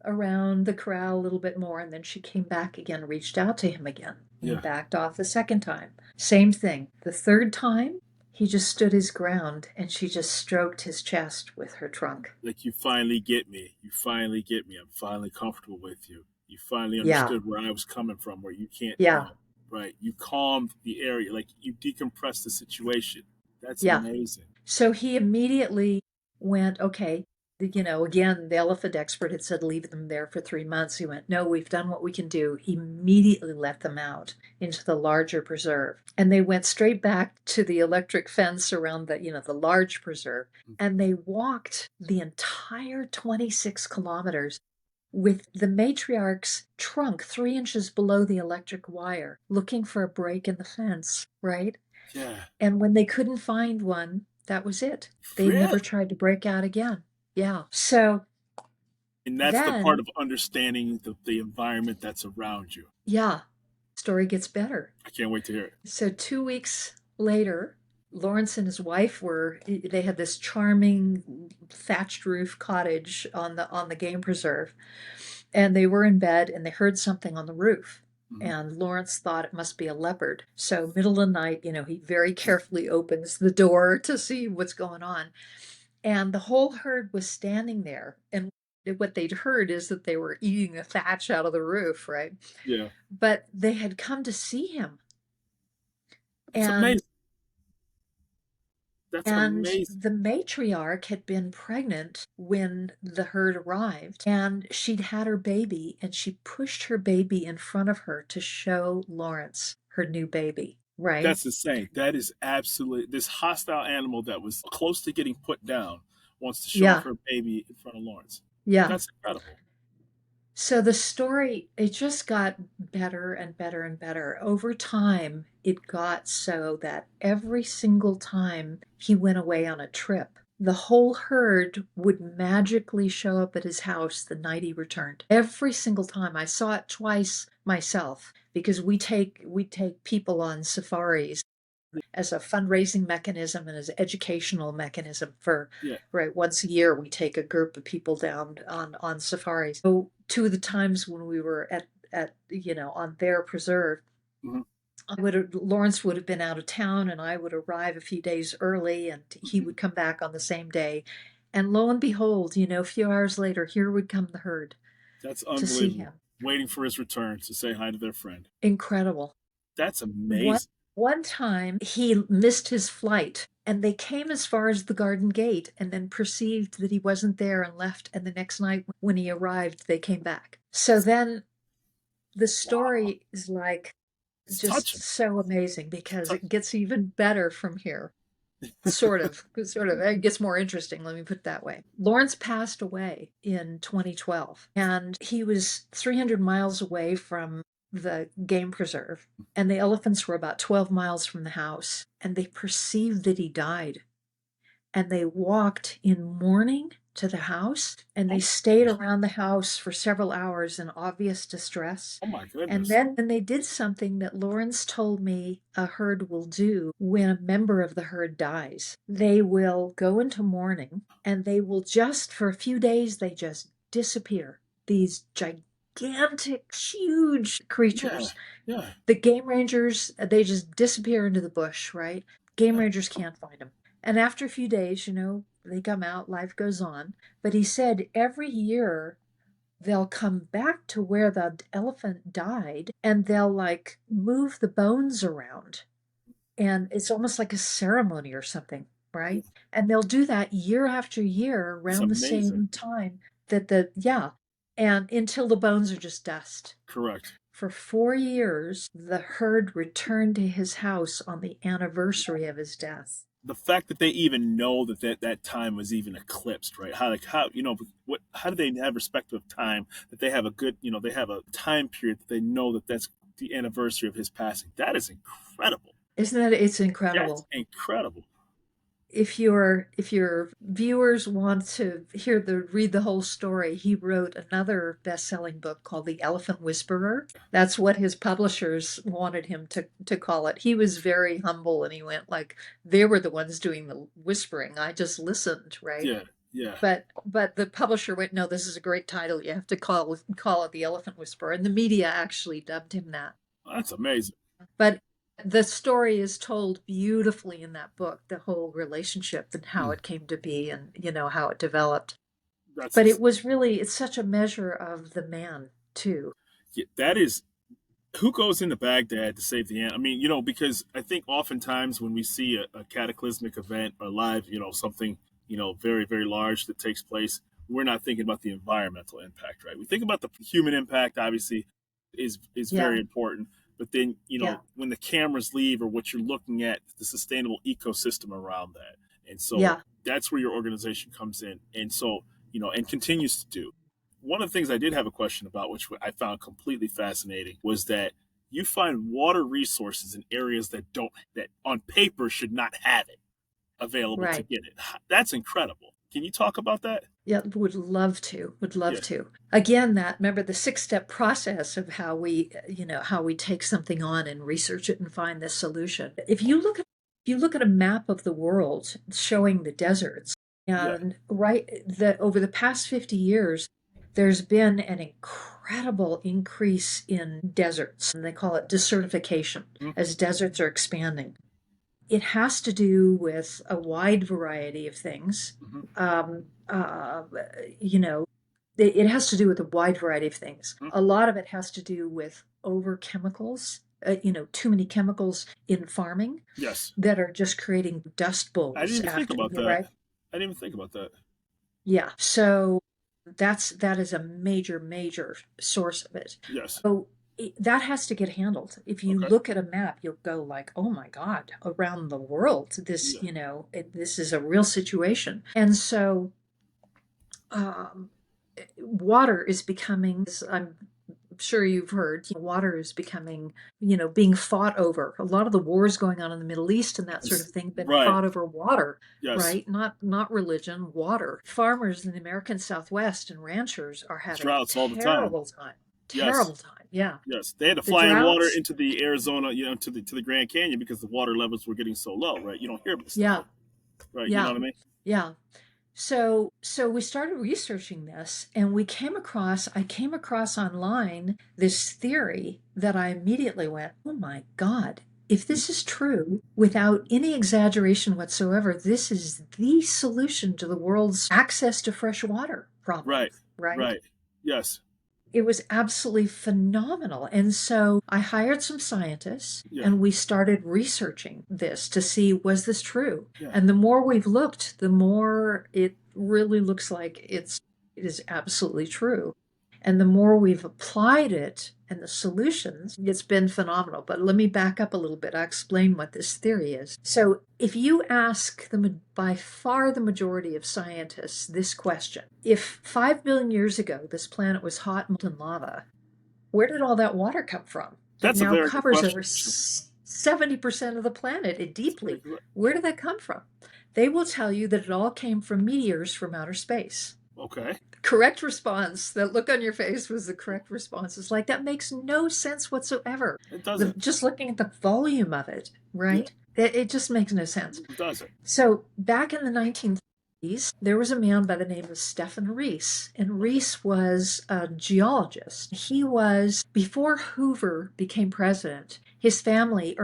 B: around the corral a little bit more, and then she came back again, reached out to him again. And he
A: Yeah.
B: backed off the second time. Same thing. The third time, he just stood his ground and she just stroked his chest with her trunk.
A: Like, you finally get me. You finally get me. I'm finally comfortable with you. You finally
B: Yeah,
A: understood where I was coming from, where you can't,
B: yeah,
A: right. You calmed the area. Like, you decompressed the situation. That's
B: yeah.
A: amazing.
B: So he immediately went, okay, again, the elephant expert had said leave them there for 3 months. He went, no, we've done what we can do. He immediately let them out into the larger preserve. And they went straight back to the electric fence around the large preserve. And they walked the entire 26 kilometers with the matriarch's trunk 3 inches below the electric wire, looking for a break in the fence, right?
A: Yeah.
B: And when they couldn't find one, that was it. They
A: Yeah.
B: never tried to break out again. Yeah. So
A: And that's the part
B: then,
A: of understanding the environment that's around you.
B: yeah, story gets better.
A: I can't wait to hear it.
B: So 2 weeks later, Lawrence and his wife they had this charming thatched roof cottage on the game preserve. And they were in bed and they heard something on the roof.
A: Mm-hmm.
B: And Lawrence thought it must be a leopard. So, middle of the night, he very carefully opens the door to see what's going on. And the whole herd was standing there. And what they'd heard is that they were eating the thatch out of the roof, right?
A: Yeah.
B: But they had come to see him.
A: That's
B: And
A: amazing. That's
B: And
A: amazing.
B: the matriarch had been pregnant when the herd arrived, and she'd had her baby, and she pushed her baby in front of her to show Lawrence her new baby, right?
A: That's insane. That is absolutely, this hostile animal that was close to getting put down wants to show off
B: Yeah,
A: her baby in front of Lawrence.
B: yeah.
A: That's incredible.
B: So the story, it just got better and better and better. Over time, it got so that every single time he went away on a trip, the whole herd would magically show up at his house the night he returned. Every single time. I saw it twice myself because we take people on safaris as a fundraising mechanism and as an educational mechanism for
A: Yeah.
B: right once a year we take a group of people down on safaris. So two of the times when we were at on their preserve,
A: Mm-hmm.
B: Lawrence would have been out of town and I would arrive a few days early and he
A: Mm-hmm.
B: would come back on the same day. And lo and behold, a few hours later, here would come the herd
A: That's
B: to see
A: unbelievable.
B: him.
A: Waiting for his return to say hi to their friend.
B: Incredible.
A: That's
B: What
A: amazing.
B: One time he missed his flight and they came as far as the garden gate and then perceived that he wasn't there and left. And the next night when he arrived, they came back. So then the
A: Wow.
B: story is like
A: It's
B: just
A: touching.
B: so amazing
A: It's
B: because
A: touching.
B: it gets even better from here. Sort of. It gets more interesting, let me put it that way. Lawrence passed away in 2012, and he was 300 miles away from the game preserve, and the elephants were about 12 miles from the house, and they perceived that he died and they walked in mourning to the house and
A: Oh
B: they
A: my
B: stayed
A: goodness.
B: around the house for several hours in obvious distress.
A: Oh my
B: And
A: goodness.
B: then they did something that Lawrence told me a herd will do when a member of the herd dies. They will go into mourning and they will just, for a few days, they just disappear. These gigantic, huge
A: Yeah.
B: creatures.
A: Yeah.
B: The game rangers, they just disappear into the bush, right? Game
A: Yeah.
B: rangers can't find them. And after a few days, they come out, life goes on. But he said every year they'll come back to where the elephant died and they'll like move the bones around. And it's almost like a ceremony or something,
A: Yeah.
B: right? And they'll do that year after year
A: It's
B: around the
A: amazing.
B: same time yeah. And until the bones are just dust.
A: Correct.
B: For 4 years, the herd returned to his house on the anniversary of his death.
A: The fact that they even know that time was even eclipsed, right? How what how do they have respect of time that they have a good they have a time period that they know that that's the anniversary of his passing. That is incredible.
B: Isn't that it's
A: That's
B: incredible?
A: incredible.
B: If your viewers want to read the whole story, he wrote another best-selling book called The Elephant Whisperer. That's what his publishers wanted him to call it. He was very humble and he went like they were the ones doing the whispering. I just listened, right?
A: Yeah, yeah.
B: But the publisher went, no, this is a great title. You have to call it The Elephant Whisperer. And the media actually dubbed him that.
A: That's amazing.
B: But the story is told beautifully in that book, the whole relationship and how
A: Hmm.
B: it came to be and how it developed.
A: That's
B: But it's such a measure of the man too.
A: yeah, that is who goes into Baghdad to save the ant? I mean, because I think oftentimes when we see a cataclysmic event or live, something, very, very large that takes place, we're not thinking about the environmental impact, right? We think about the human impact, obviously, is
B: Yeah,
A: very important. But then,
B: yeah,
A: when the cameras leave or what you're looking at, the sustainable ecosystem around that. And so
B: yeah,
A: that's where your organization comes in. And so, and continues to do. One of the things I did have a question about, which I found completely fascinating, was that you find water resources in areas that on paper should not have it available to
B: right.
A: get it. That's incredible. Can you talk about that?
B: Yeah, would love to, would love
A: Yeah,
B: to. Again, that remember the six-step process of how we take something on and research it and find this solution. If you look at a map of the world showing the deserts,
A: yeah,
B: and over the past 50 years, there's been an incredible increase in deserts. And they call it desertification
A: mm-hmm,
B: as deserts are expanding. It has to do with a wide variety of things.
A: mm-hmm,
B: Um, you know, it has to do with a wide variety of things.
A: mm-hmm.
B: A lot of it has to do with over chemicals, too many chemicals in farming
A: Yes.
B: that are just creating dust
A: I didn't
B: bowls
A: even think
B: after,
A: about that.
B: right?
A: I didn't even think about that.
B: Yeah. So that is a major, major source of it.
A: Yes.
B: So that has to get handled. If you
A: Okay.
B: look at a map, you'll go like, "Oh my God!" Around the world,
A: Yeah.
B: this is a real situation. And so, um, water is becoming. I'm sure you've heard, water is becoming, being fought over. A lot of the wars going on in the Middle East and that sort of
A: Yes.
B: thing been
A: Right.
B: fought over water,
A: Yes.
B: right? Not religion, water. Farmers in the American Southwest and ranchers are having a
A: Droughts all the time.
B: terrible time.
A: Yes.
B: Terrible time. Yeah.
A: Yes. They had to
B: The
A: fly in water
B: droughts.
A: into the Arizona, to the Grand Canyon because the water levels were getting so low, right? You don't hear about stuff
B: Yeah.
A: like that, right? You know
B: Yeah.
A: what I mean?
B: Yeah. So we started researching this and I came across online this theory that I immediately went, oh my God, if this is true, without any exaggeration whatsoever, this is the solution to the world's access to fresh water problem,
A: Right.
B: right?
A: Right. Yes.
B: it was absolutely phenomenal. And so I hired some scientists
A: Yeah.
B: and we started researching this to see, was this true?
A: Yeah.
B: And the more we've looked, the more it really looks like it is absolutely true. And the more we've applied it and the solutions, it's been phenomenal. But let me back up a little bit. I'll explain what this theory is. So if you ask by far the majority of scientists this question, if 5 billion years ago this planet was hot molten lava, where did all that water come from? It
A: That's a
B: now
A: very good
B: covers over
A: question.
B: 70% of the planet
A: That's very
B: deeply.
A: good.
B: Where did that come from? They will tell you that it all came from meteors from outer space.
A: Okay.
B: Correct response. That look on your face was the correct response. It's like, that makes no sense whatsoever.
A: It doesn't.
B: Just looking at the volume of it,
A: Yeah.
B: right? It just makes no sense.
A: It doesn't.
B: So back in the 1930s, there was a man by the name of Stephen Rees, and Rees was a geologist. He was, before Hoover became president, his family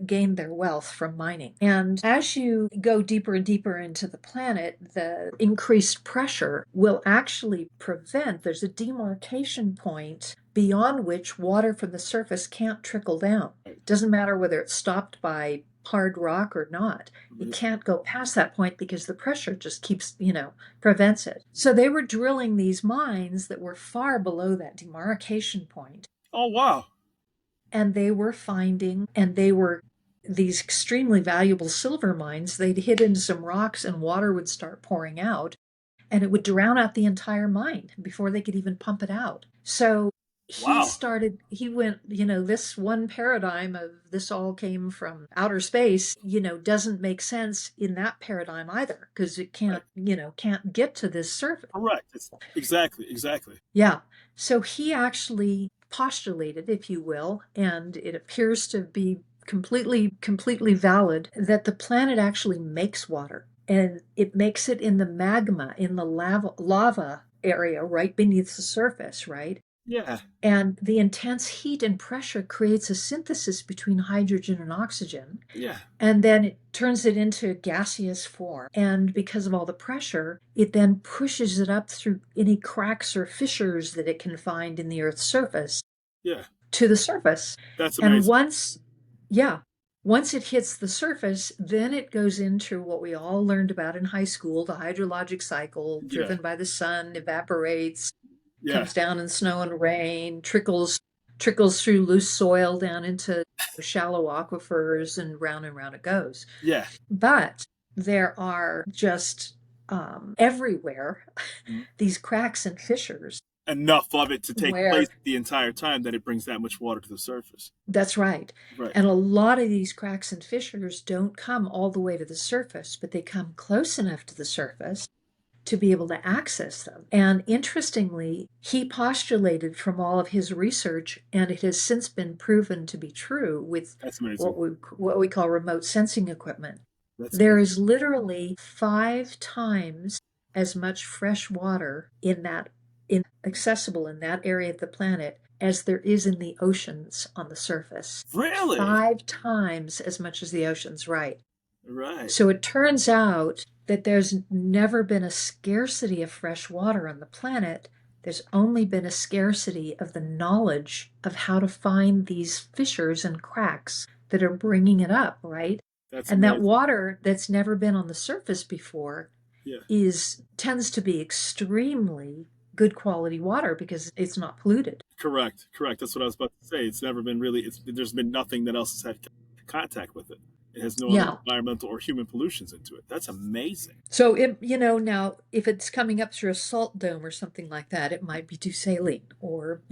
B: gained their wealth from mining. And as you go deeper and deeper into the planet, the increased pressure will actually prevent, there's a demarcation point beyond which water from the surface can't trickle down.
A: Right.
B: Doesn't matter whether it's stopped by hard rock or not. It can't go past that point because the pressure just keeps, prevents it. So they were drilling these mines that were far below that demarcation point.
A: Oh, wow.
B: And they were finding, and they were these extremely valuable silver mines. They'd hit into some rocks and water would start pouring out and it would drown out the entire mine before they could even pump it out. So
A: Wow.
B: he went, this one paradigm of this all came from outer space, doesn't make sense in that paradigm either, because it
A: Right.
B: can't get to this surface.
A: Correct. Exactly. Exactly.
B: Yeah. So he actually postulated, if you will, and it appears to be completely valid, that the planet actually makes water and it makes it in the magma, in the lava area right beneath the surface, right?
A: Yeah.
B: And the intense heat and pressure creates a synthesis between hydrogen and oxygen.
A: Yeah.
B: And then it turns it into gaseous form. And because of all the pressure, it then pushes it up through any cracks or fissures that it can find in the Earth's surface
A: Yeah.
B: to the surface.
A: That's
B: And
A: amazing.
B: once it hits the surface, then it goes into what we all learned about in high school, the hydrologic cycle,
A: Yeah.
B: driven by the sun, evaporates,
A: Yeah.
B: comes down in snow and rain, trickles through loose soil down into shallow aquifers, and round it goes.
A: Yeah.
B: But there are just everywhere
A: Mhm.
B: these cracks and fissures
A: Enough of it to take place
B: where
A: the entire time that it brings that much water to the surface.
B: that's right.
A: Right.
B: And a lot of these cracks and fissures don't come all the way to the surface, but they come close enough to the surface to be able to access them. And interestingly, he postulated from all of his research, and it has since been proven to be true with
A: That's amazing.
B: what we call remote sensing equipment.
A: That's
B: There
A: amazing.
B: is literally 5 times as much fresh water accessible in that area of the planet as there is in the oceans on the surface.
A: Really?
B: 5 times as much as the oceans, right?
A: Right.
B: So it turns out that there's never been a scarcity of fresh water on the planet. There's only been a scarcity of the knowledge of how to find these fissures and cracks that are bringing it up, right?
A: That's
B: And that
A: amazing.
B: water that's never been on the surface before
A: Yeah.
B: tends to be extremely good quality water because it's not polluted.
A: Correct. Correct. That's what I was about to say. It's never been really. There's been nothing that else has had contact with it. It has no other
B: Yeah.
A: environmental or human pollutions into it. That's amazing.
B: So now if it's coming up through a salt dome or something like that, it might be too saline, or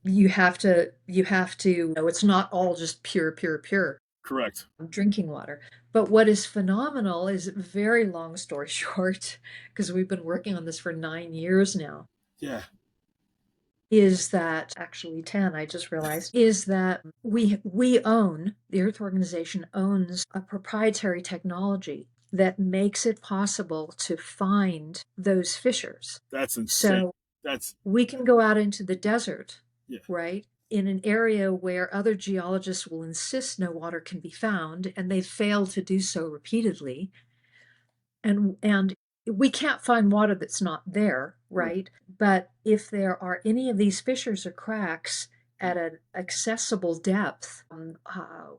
B: it's not all just pure
A: Correct.
B: drinking water. But what is phenomenal is, very long story short, because we've been working on this for 9 years now,
A: Yeah.
B: is that actually 10, I just realized, is that the Earth Organization owns a proprietary technology that makes it possible to find those fissures.
A: That's insane.
B: So
A: That's
B: we can go out into the desert,
A: yeah.
B: right? In an area where other geologists will insist no water can be found, and they've failed to do so repeatedly. And we can't find water that's not there,
A: Right.
B: right? But if there are any of these fissures or cracks at an accessible depth,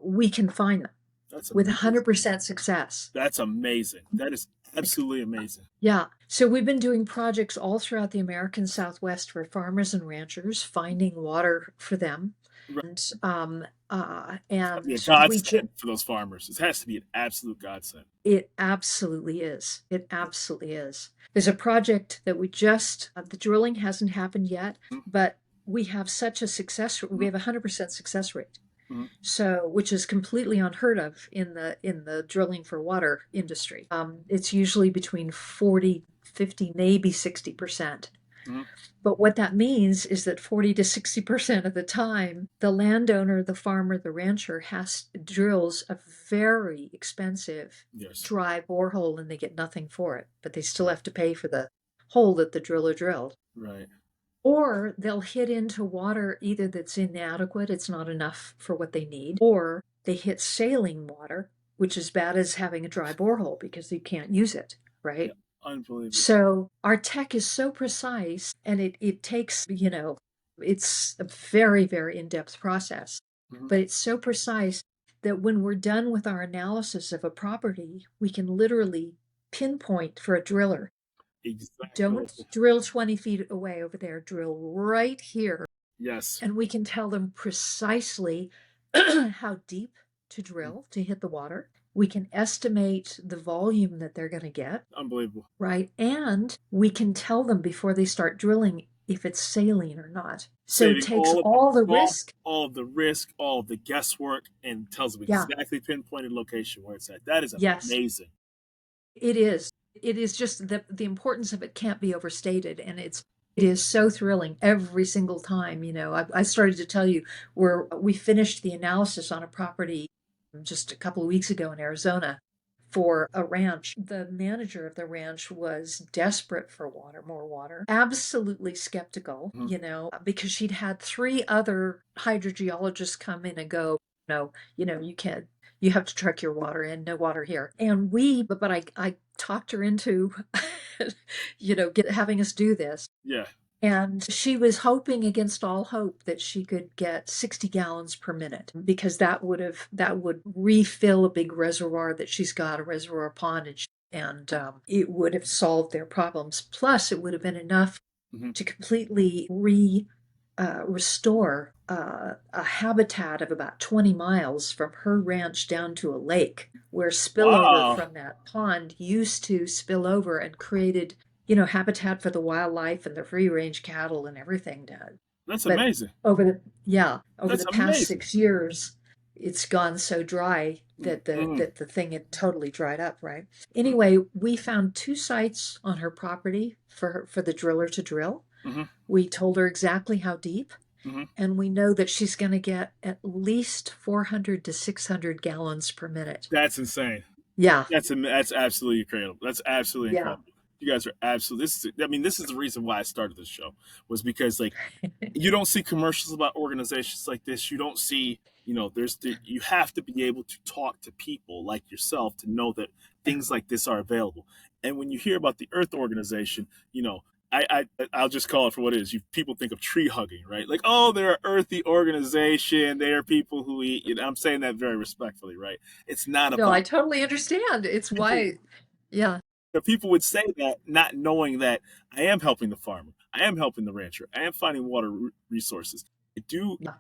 B: we can find them
A: That's
B: with
A: amazing.
B: 100% success.
A: That's amazing. That is absolutely amazing.
B: Yeah. So we've been doing projects all throughout the American Southwest for farmers and ranchers, finding water for them.
A: Right. It's got to be a
B: And we just,
A: godsend for those farmers. It has to be an absolute godsend.
B: it absolutely is. It absolutely is. There's a project that we just, the drilling hasn't happened yet, but we have such a success, we
A: Mm-hmm.
B: have a 100% success rate.
A: Mm-hmm.
B: So, which is completely unheard of in the drilling for water industry. It's usually between 40, 50, maybe 60%.
A: Mm-hmm.
B: But what that means is that 40 to 60% of the time, the landowner, the farmer, the rancher drills a very expensive
A: Yes.
B: dry borehole and they get nothing for it, but they still
A: Right.
B: have to pay for the hole that the driller drilled.
A: Right.
B: Or they'll hit into water either that's inadequate, it's not enough for what they need, or they hit saline water, which is bad as having a dry borehole because you can't use it,
A: Yeah.
B: right?
A: Unbelievable.
B: So our tech is so precise and it takes, it's a very, very in-depth process,
A: Mm-hmm.
B: but it's so precise that when we're done with our analysis of a property, we can literally pinpoint for a driller.
A: Exactly.
B: Don't drill 20 feet away over there, drill right here.
A: Yes.
B: And we can tell them precisely how deep to
A: Mm.
B: drill to hit the water. We can estimate the volume that they're going to get,
A: Unbelievable.
B: right? And we can tell them before they start drilling if it's saline or not. So it
A: Saving
B: takes all the risk.
A: all of the risk, all of the guesswork, and tells them
B: Yeah,
A: exactly pinpointed location where it's at. That is
B: yes,
A: amazing.
B: it is. It is just the importance of it can't be overstated. And it is so thrilling every single time. I started to tell you where we finished the analysis on a property just a couple of weeks ago in Arizona for a ranch. The manager of the ranch was desperate for water, more water, absolutely skeptical,
A: Mm-hmm.
B: because she'd had three other hydrogeologists come in and go, no, you can't, you have to truck your water in, no water here. And but I talked her into, having us do this.
A: Yeah.
B: And she was hoping against all hope that she could get 60 gallons per minute because that would refill a big reservoir that she's got, a reservoir pond, and it would have solved their problems. Plus, it would have been enough
A: Mm-hmm.
B: to completely restore a habitat of about 20 miles from her ranch down to a lake where spillover
A: Wow.
B: from that pond used to spill over and created, habitat for the wildlife and the free range cattle and everything does.
A: That's
B: But
A: amazing.
B: over
A: That's
B: the past
A: amazing.
B: 6 years, it's gone so dry that
A: Mm-hmm.
B: the thing had totally dried up, right? Anyway, we found two sites on her property for the driller to drill.
A: Mm-hmm.
B: We told her exactly how deep,
A: Mm-hmm.
B: and we know that she's going to get at least 400 to 600 gallons per minute.
A: That's insane.
B: Yeah,
A: That's absolutely incredible. That's absolutely
B: yeah.
A: incredible. You guys are absolutely. This is the reason why I started this show was because like you don't see commercials about organizations like this. You don't see, you have to be able to talk to people like yourself to know that things like this are available. And when you hear about the Earth Organization, I'll just call it for what it is. People think of tree hugging, right? Like, oh, they're an earthy organization. They are people who eat. I'm saying that very respectfully, right? It's not
B: No, I
A: about
B: totally understand. It's
A: people.
B: why, yeah.
A: The people would say that not knowing that I am helping the farmer, I am helping the rancher, I am finding water resources. I do,
B: Yeah,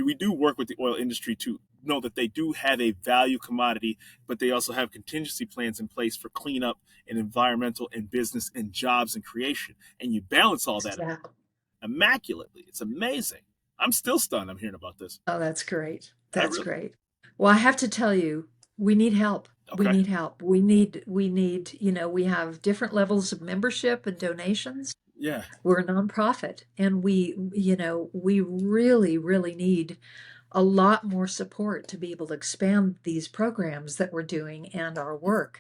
A: we do work with the oil industry to know that they do have a value commodity, but they also have contingency plans in place for cleanup and environmental and business and jobs and creation. And you balance all that
B: exactly.
A: immaculately. It's amazing. I'm still stunned. I'm hearing about this.
B: Oh, that's great.
A: I
B: That's
A: really
B: great. Well, I have to tell you, we need help. We
A: okay.
B: need help. We need, we have different levels of membership and donations.
A: Yeah.
B: We're a nonprofit and we really, really need a lot more support to be able to expand these programs that we're doing and our work.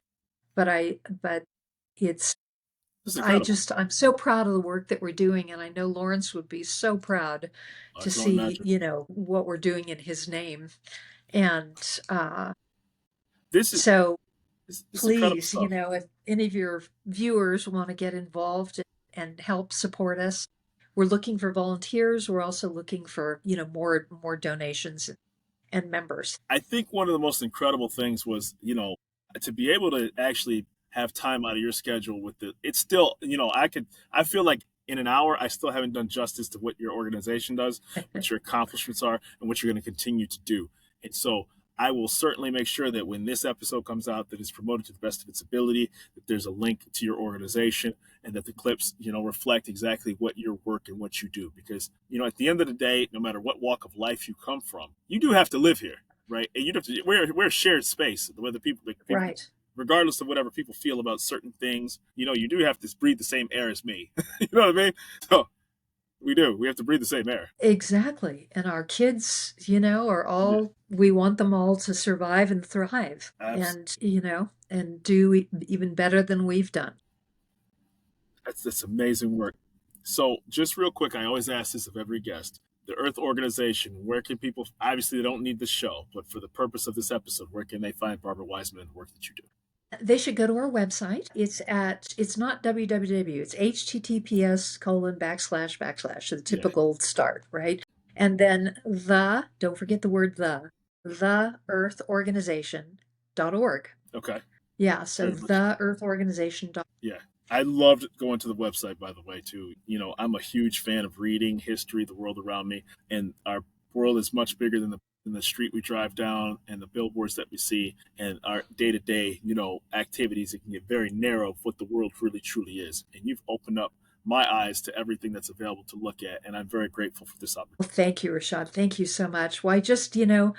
B: But it's,
A: This is incredible.
B: I'm so proud of the work that we're doing. And I know Lawrence would be so proud
A: I
B: to
A: can only
B: see,
A: imagine.
B: what we're doing in his name. And
A: This is
B: so,
A: It's incredible
B: Please,
A: stuff.
B: if any of your viewers want to get involved and help support us, we're looking for volunteers. We're also looking for, more donations and members.
A: I think one of the most incredible things was, to be able to actually have time out of your schedule with the, it's still, I feel like in an hour, I still haven't done justice to what your organization does, what your accomplishments are, and what you're going to continue to do. And so I will certainly make sure that when this episode comes out, that it's promoted to the best of its ability, that there's a link to your organization, and that the clips, reflect exactly what your work and what you do. Because, at the end of the day, no matter what walk of life you come from, you do have to live here, right? And you have to, we're a shared space. Whether people,
B: Right.
A: regardless of whatever people feel about certain things, you do have to breathe the same air as me. You know what I mean? So we do. We have to breathe the same air.
B: Exactly. And our kids, are
A: Yeah,
B: we want them all to survive and thrive
A: absolutely.
B: and do even better than we've done.
A: That's amazing work. So, just real quick, I always ask this of every guest. The Earth Organization, where can people, obviously, they don't need the show, but for the purpose of this episode, where can they find Barbara Wiseman and the work that you do?
B: They should go to our website. It's not www, it's https://, the
A: Yeah.
B: typical start, right? And then don't forget the word the earthorganization.org.
A: Okay.
B: Yeah, so
A: Very much.
B: the earthorganization.
A: Yeah. I loved going to the website, by the way, too. I'm a huge fan of reading history, the world around me, and our world is much bigger than the street we drive down and the billboards that we see and our day to day, activities. It can get very narrow of what the world really truly is. And you've opened up my eyes to everything that's available to look at, and I'm very grateful for this opportunity.
B: Well, thank you, Rashad. Thank you so much. Why, just, I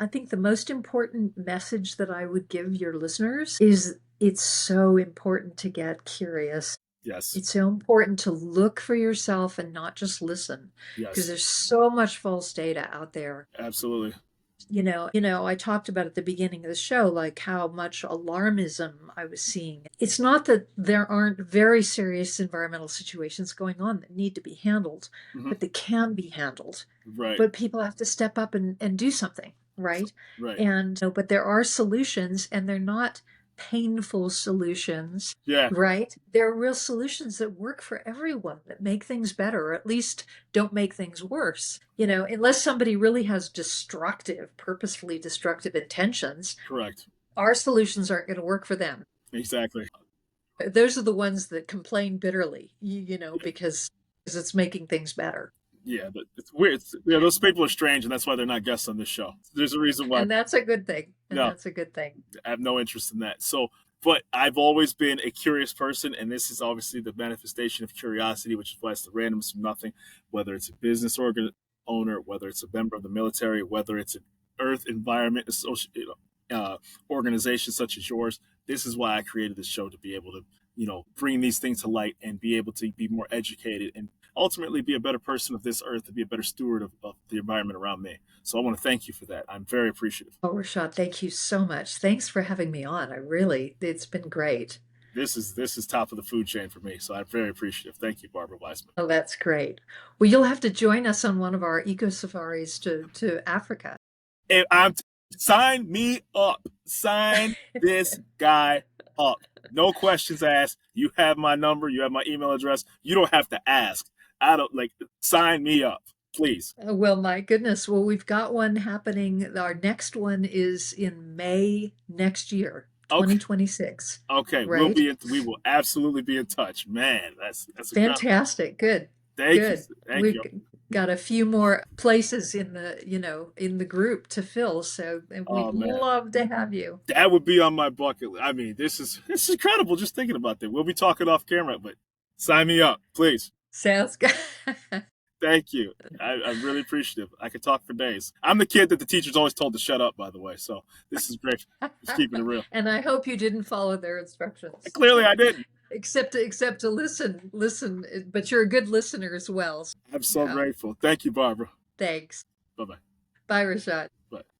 B: think the most important message that I would give your listeners is it's so important to get curious.
A: Yes,
B: It's so important to look for yourself and not just listen, because
A: yes,
B: there's so much false data out there.
A: absolutely.
B: I talked about at the beginning of the show, like how much alarmism I was seeing. It's not that there aren't very serious environmental situations going on that need to be handled,
A: Hmm.
B: but they can be handled.
A: Right,
B: But people have to step up and do something, right?
A: right.
B: But there are solutions, and they're not painful solutions,
A: Yeah,
B: right? There are real solutions that work for everyone, that make things better, or at least don't make things worse. Unless somebody really has purposefully destructive intentions,
A: correct.
B: our solutions aren't going to work for them.
A: Exactly.
B: Those are the ones that complain bitterly, because it's making things better.
A: Yeah, but it's weird. Yeah, those people are strange, and that's why they're not guests on this show. There's a reason why.
B: And that's a good thing. And
A: No,
B: that's a good thing.
A: I have no interest in that. So, but I've always been a curious person, and this is obviously the manifestation of curiosity, which is why it's the randoms from nothing. Whether it's a business owner, whether it's a member of the military, whether it's an Earth environment organization such as yours, this is why I created this show, to be able to bring these things to light and be able to be more educated and ultimately be a better person of this earth, to be a better steward of the environment around me. So I want to thank you for that. I'm very appreciative.
B: Oh, Rashad, thank you so much. Thanks for having me on. It's been great.
A: This is top of the food chain for me, so I'm very appreciative. Thank you, Barbara Wiseman.
B: Oh, that's great. Well, you'll have to join us on one of our eco safaris to Africa.
A: And sign me up. Sign this guy up. No questions asked. You have my number. You have my email address. You don't have to ask. I don't like. Sign me up, please.
B: Well, my goodness. Well, we've got one happening. Our next one is in May next year,
A: Okay.
B: 2026.
A: Okay.
B: Right?
A: We will absolutely be in touch. Man, that's incredible.
B: Fantastic. Good.
A: Thank you.
B: Good.
A: Thank
B: We've
A: you.
B: got a few more places in the group to fill, so
A: Oh
B: we'd
A: man.
B: love to have you.
A: That would be on my bucket list. I mean, this is incredible just thinking about that. We'll be talking off camera, but sign me up, please.
B: Sounds good.
A: Thank you. I'm really appreciative. I could talk for days. I'm the kid that the teachers always told to shut up, by the way. So this is great. Just keeping it real.
B: And I hope you didn't follow their instructions.
A: Clearly, I didn't.
B: Except to listen, but you're a good listener as well.
A: I'm so
B: Yeah.
A: grateful. Thank you, Barbara.
B: Thanks.
A: Bye bye.
B: Bye, Rashad.
A: Bye.